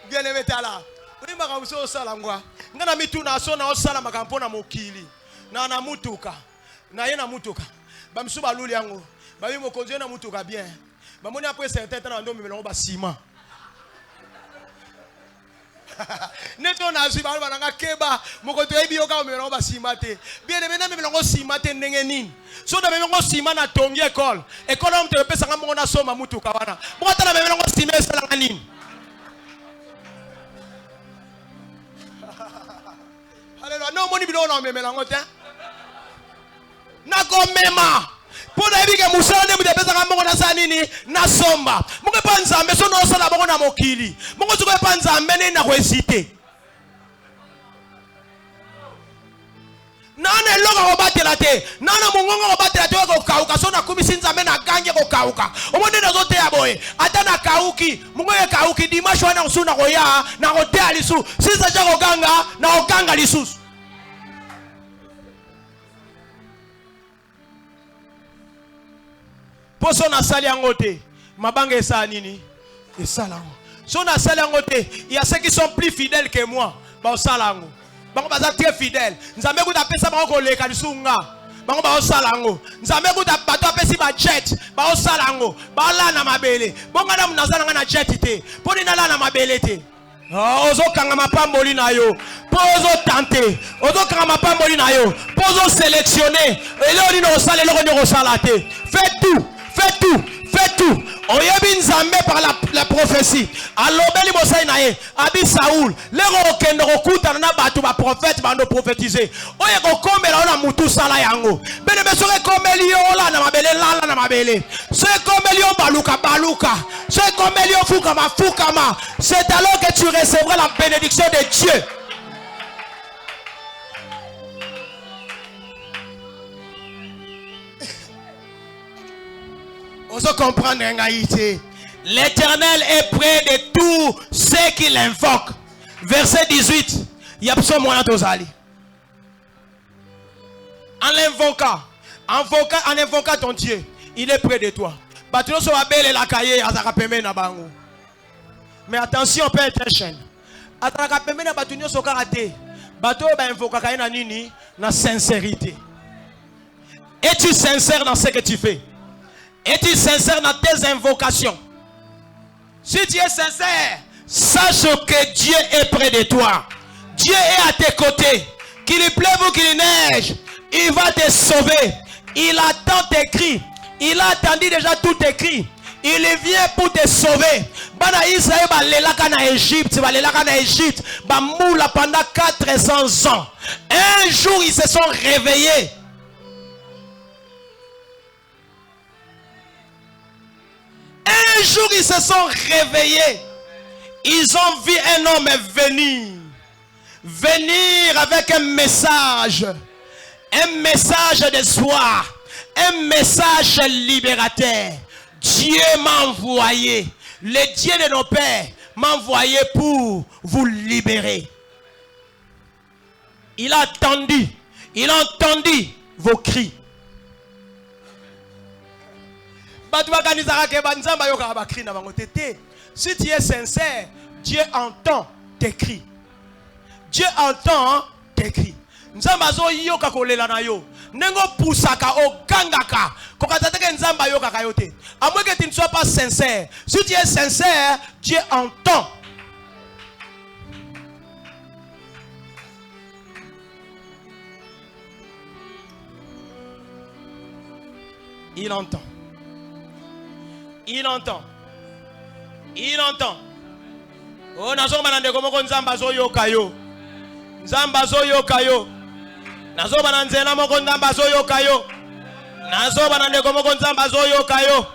Bien-aimé, t'as là. Oui, ma ramso au salangwa. Ngana mitu na so na o sala makampo na mokili. Na mutuka. Na ye na mutuka. Ba msu ba luli yango. Ba bi mokonzi na mutuka bien. Ba moni après certain temps ndo mimelo ba ciment. Neto na si ba nga keba mokonzi ebi yoka mimelo ba ciment te. Bien aimé na mimelo ciment te ndenge nini. So da mimelo ciment na tongi école. École on te pesa nga mo na soma mutuka wana. Mo ta na mimelo ciment sala nga nini. Alléluia. Non, mon ibilo na me melangote. Na komema. Pona ebike musala ne mudepesa ka mongo na sanini na somba. Mongo pa nzambe so no sala bongo na mokili. Mongo tsuko pa nzambe ne na kwesite. Nana loka ko batela te. Nana mongongo ko batela te ko kauka so na kumisi nzambe na gange ko kauka. Omone na zote ya boye. Ata na kauki, mongo ye kauki dimanche wana usuna ko ya na ko te alisu. Sisa ja ko ganga na ko ganga lisusu. Poso na sali angote, mabanga esa nini? Esalango. So na sali angote, il y a ceux qui sont plus fidèles que moi. Ba osalango. Bango baza très fidèles. Nzambe kuta pesa bango koleka lisunga. Bango ba osalango. Nzambe kuta bato apesi ba jet, ba osalango. Ba la na mabele. Bonga na munazana na jet te. Poni na la na mabele te. Ozo kanga mapamboli na yo. Pozo tenter. Ozo kanga mapamboli na yo. Pozo sélectionner. Ele oli no sala eloko nyoko sala te. Fais tout. Fais tout. Oyebi nzambe par la prophétie. Alobeli mosai na ye. Abi Saoul. Lero okendo kokuta na batu ba prophète bando prophétiser. Oye ko komela na mutu sala yango. Bene beso ke komeli ola na mabele lala na mabele. Se komeli o baluka. Se komeli o fukama. C'est alors que tu recevras la bénédiction de Dieu. On se comprend, l'Éternel est près de tous ceux qui l'invoquent. Verset 18. Il y a besoin de Tozali. En invoquant ton Dieu, il est près de toi. Mais attention, père attention. Na sincérité. Es-tu sincère dans ce que tu fais? Es-tu sincère dans tes invocations? Si tu es sincère, sache que Dieu est près de toi. Dieu est à tes côtés. Qu'il y pleuve ou qu'il neige, il va te sauver. Il attend tes cris. Il a attendu déjà tous tes cris. Il vient pour te sauver. Bana Israël balelaka na Égypte, bamoula pendant 400 ans. Un jour ils se sont réveillés. Un jour, ils se sont réveillés. Ils ont vu un homme venir avec un message d'espoir, un message libérateur. Dieu m'a envoyé, le Dieu de nos pères m'a envoyé pour vous libérer. Il a entendu vos cris. Si tu es sincère, Dieu entend tes cris. Dieu entend tes cris. Nzambazo yoka kolela na yo. Nengo pusaka o gangaka. Kokatateke nzamba yoka kayote. À moins que tu ne sois pas sincère. Si tu es sincère, Dieu entend. Il entend. Il entend. Oh, nazo banande komoko nzamba zo yoka yo. Nzamba zo yoka yo. Nazo bananzela moko nzamba zo yoka yo. Nazo banande komoko nzamba zo yoka yo.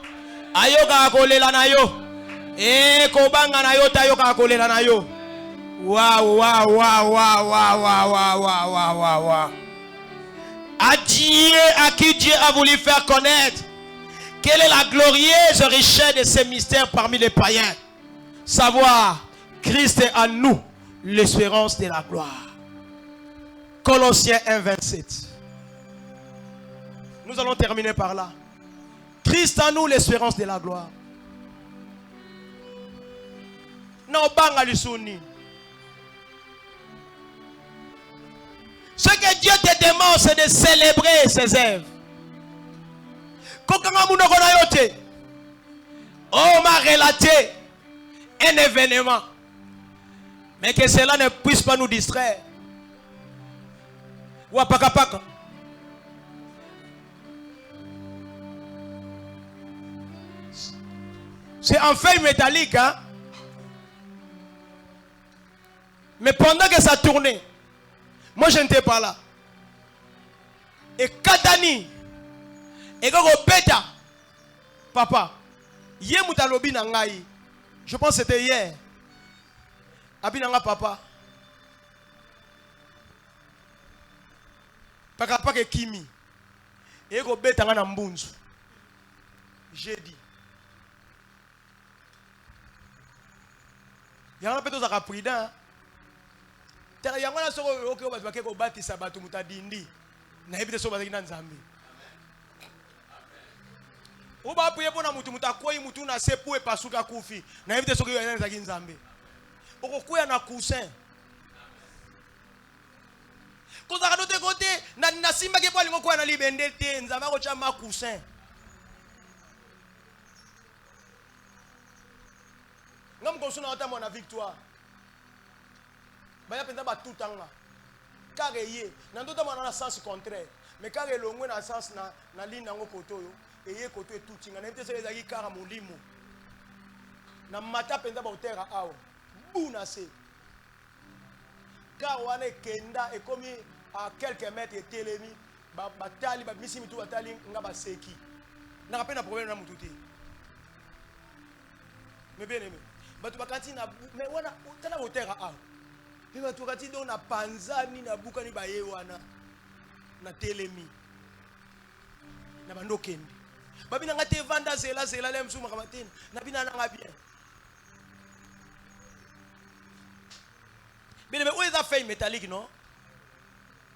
Ayoka akolela na yo. Kobanga na yo tayoka akolela na yo. Wow. À qui Dieu a voulu faire connaître quelle est la glorieuse richesse de ces mystères parmi les païens. savoir Christ est en nous, l'espérance de la gloire. Colossiens 1, 27. Nous allons terminer par là. Christ en nous, l'espérance de la gloire. Non, banga lisuni. Ce que Dieu te demande, c'est de célébrer ses œuvres. On m'a relaté un événement, mais que cela ne puisse pas nous distraire. Wapakapaka. C'est en feuille métallique, hein? Mais pendant que ça tournait, moi je n'étais pas là. Et Katani, et Gogo Beta, papa, hier Moutalobi Nangaï, je pense que c'était hier. Abinanga papa. Papa que Kimi. Et Gogo Beta Ngana Mbunzu. J'ai dit. Il y a un peu de temps prudent. Il y a un peu de temps bâti sabatu mutadindi. Na ebite so bazaki na nzambe. Oba prier pour na mutu mutakoyi mutu na sepu e pasuka kufi. Na ebite so ki yana zaki nzambe. Okokuya na coussin. Koza ka dote kote na simba ke pali ngokuya na libende te nzamba ko chama coussin. Ngam ko suna ota mona victoire. Baya penza ba tutanga. Carré, dans d'autres dans le sens contraire. Mais carré longue dans le sens na ligne nango koto yo et ye koto et tout tinga. N'importe ce qui car molimo. Na mata penda ba terre awo. Buna se. Car wana kenda et comme à quelques mètres et telemi ba batali ba misi mitu batali nga ba seki. Na rappelle na problème na mututi. Mais bien aimé. Ba tu ba kantina mais wana tala ba terre awo. Il va tout retirer dans la panzani na bukani baye wana na telemi na bando kendi babi na ngate vanda zela le msuma kamatini na bina na bien mais où est ça fait métallique non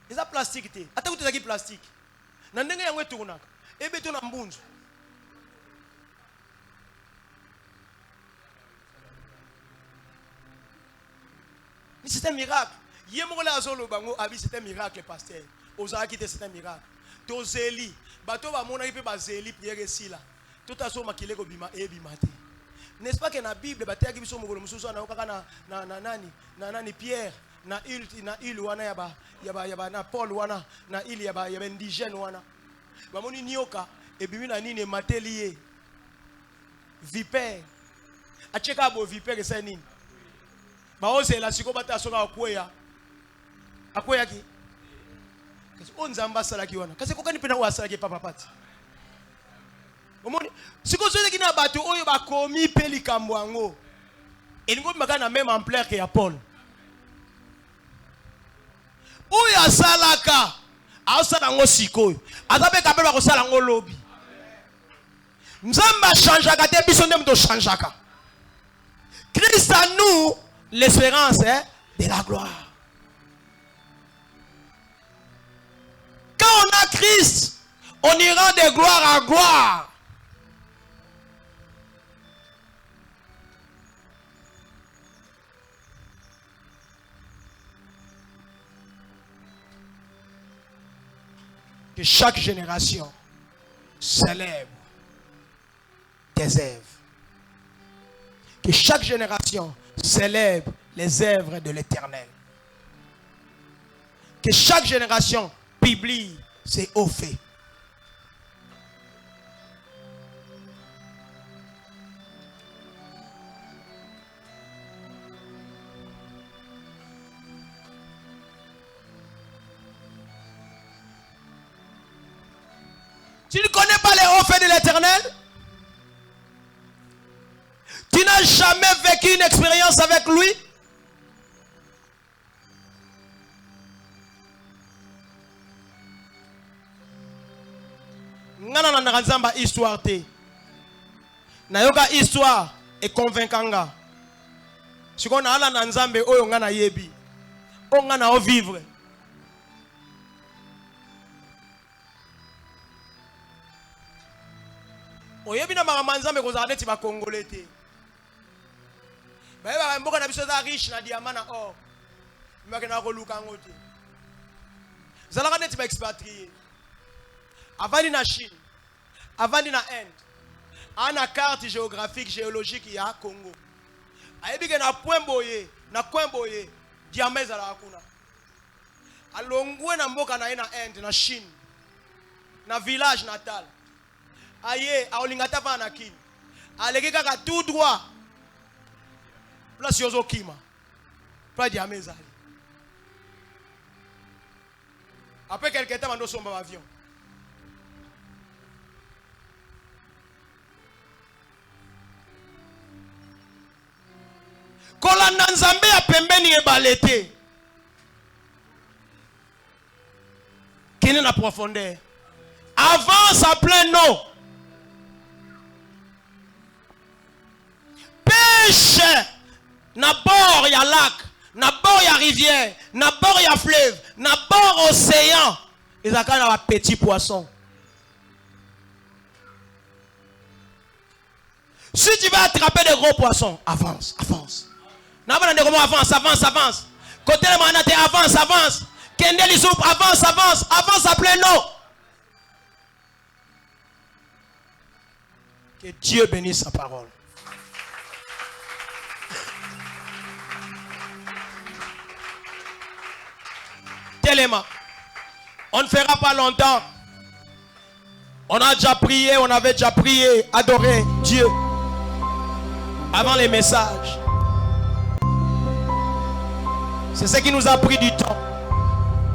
ils a plastique té ata kutu zaki plastique na ndenge yango etunaka ebeto na mbunzu c'est un miracle. C'est un miracle, pasteur. Osaka quitter c'est un miracle. To zeli, bato ba mona ipe ba zeli prière ici là. Tout à so makile ko bima e bimate. N'est-ce pas que na Bible batia ki biso mokolo mususu na okaka na nani Pierre na il wana yaba na Paul wana na il yaba indigène wana. Ba moni nioka e bimi na nini matelier. Vipère. Acheka bo vipère c'est nini? Baose la siko bata soka akweya ki kasi onzamba sala ki wana kasi kokani pena wa sala ki papa pati omoni siko zote kina bato oyo bakomi peli kambwango elingo makana même ampleur que ya Paul oyo asalaka asala ngo sikoyo azabe kabela ko sala ngo lobi nzamba changeaka te biso ndem to changeaka Christ en nous l'espérance de la gloire. Quand on a Christ, on ira de gloire en gloire. Que chaque génération célèbre tes œuvres. Que chaque génération célèbre les œuvres de l'Éternel. Que chaque génération publie ses hauts faits. Tu ne connais pas les hauts faits de l'Éternel? Tu n'as jamais vécu une expérience avec lui? Ngana na nakanzamba histoire te. Nayoka histoire et convaincanga. Si on a la nanzambe, on a yebi. On a vivre. On yebi na maramanzambe ko zane ti ba congolais te. Ba ba mboka na biso za riche na diamant na or. Mbaka na ko luka ngote. Zalaka neti ba expatrié. Avani na Chine. Avani na Inde. Ana carte géographique géologique ya Congo. Ayebi na point boye, na coin boye, diamant za la kuna. Alongwe na mboka na Inde na Chine. Na village natal. Aye, aolingata pa na kini. Aleki kaka tout droit. Place yozo kima. Pas diamant za. Après quelques temps, on a somba avion. Kolanda nzambe ya pembeni ebalete. Kine na profondeur. Avance à plein eau. Pêche. Na bord ya lac. Na bord ya rivière. Na bord ya fleuve. Na bord océan. Ils ont un petit poisson. Si tu vas attraper des gros poissons, avance, avance. Avance, avance, avance. Côté le manate, avance, avance. Kendeli soupe, avance, avance, avance à plein eau. Que Dieu bénisse sa parole. Tellement. On ne fera pas longtemps. On a déjà prié, on avait déjà prié, adoré Dieu. Avant les messages. C'est ce qui nous a pris du temps.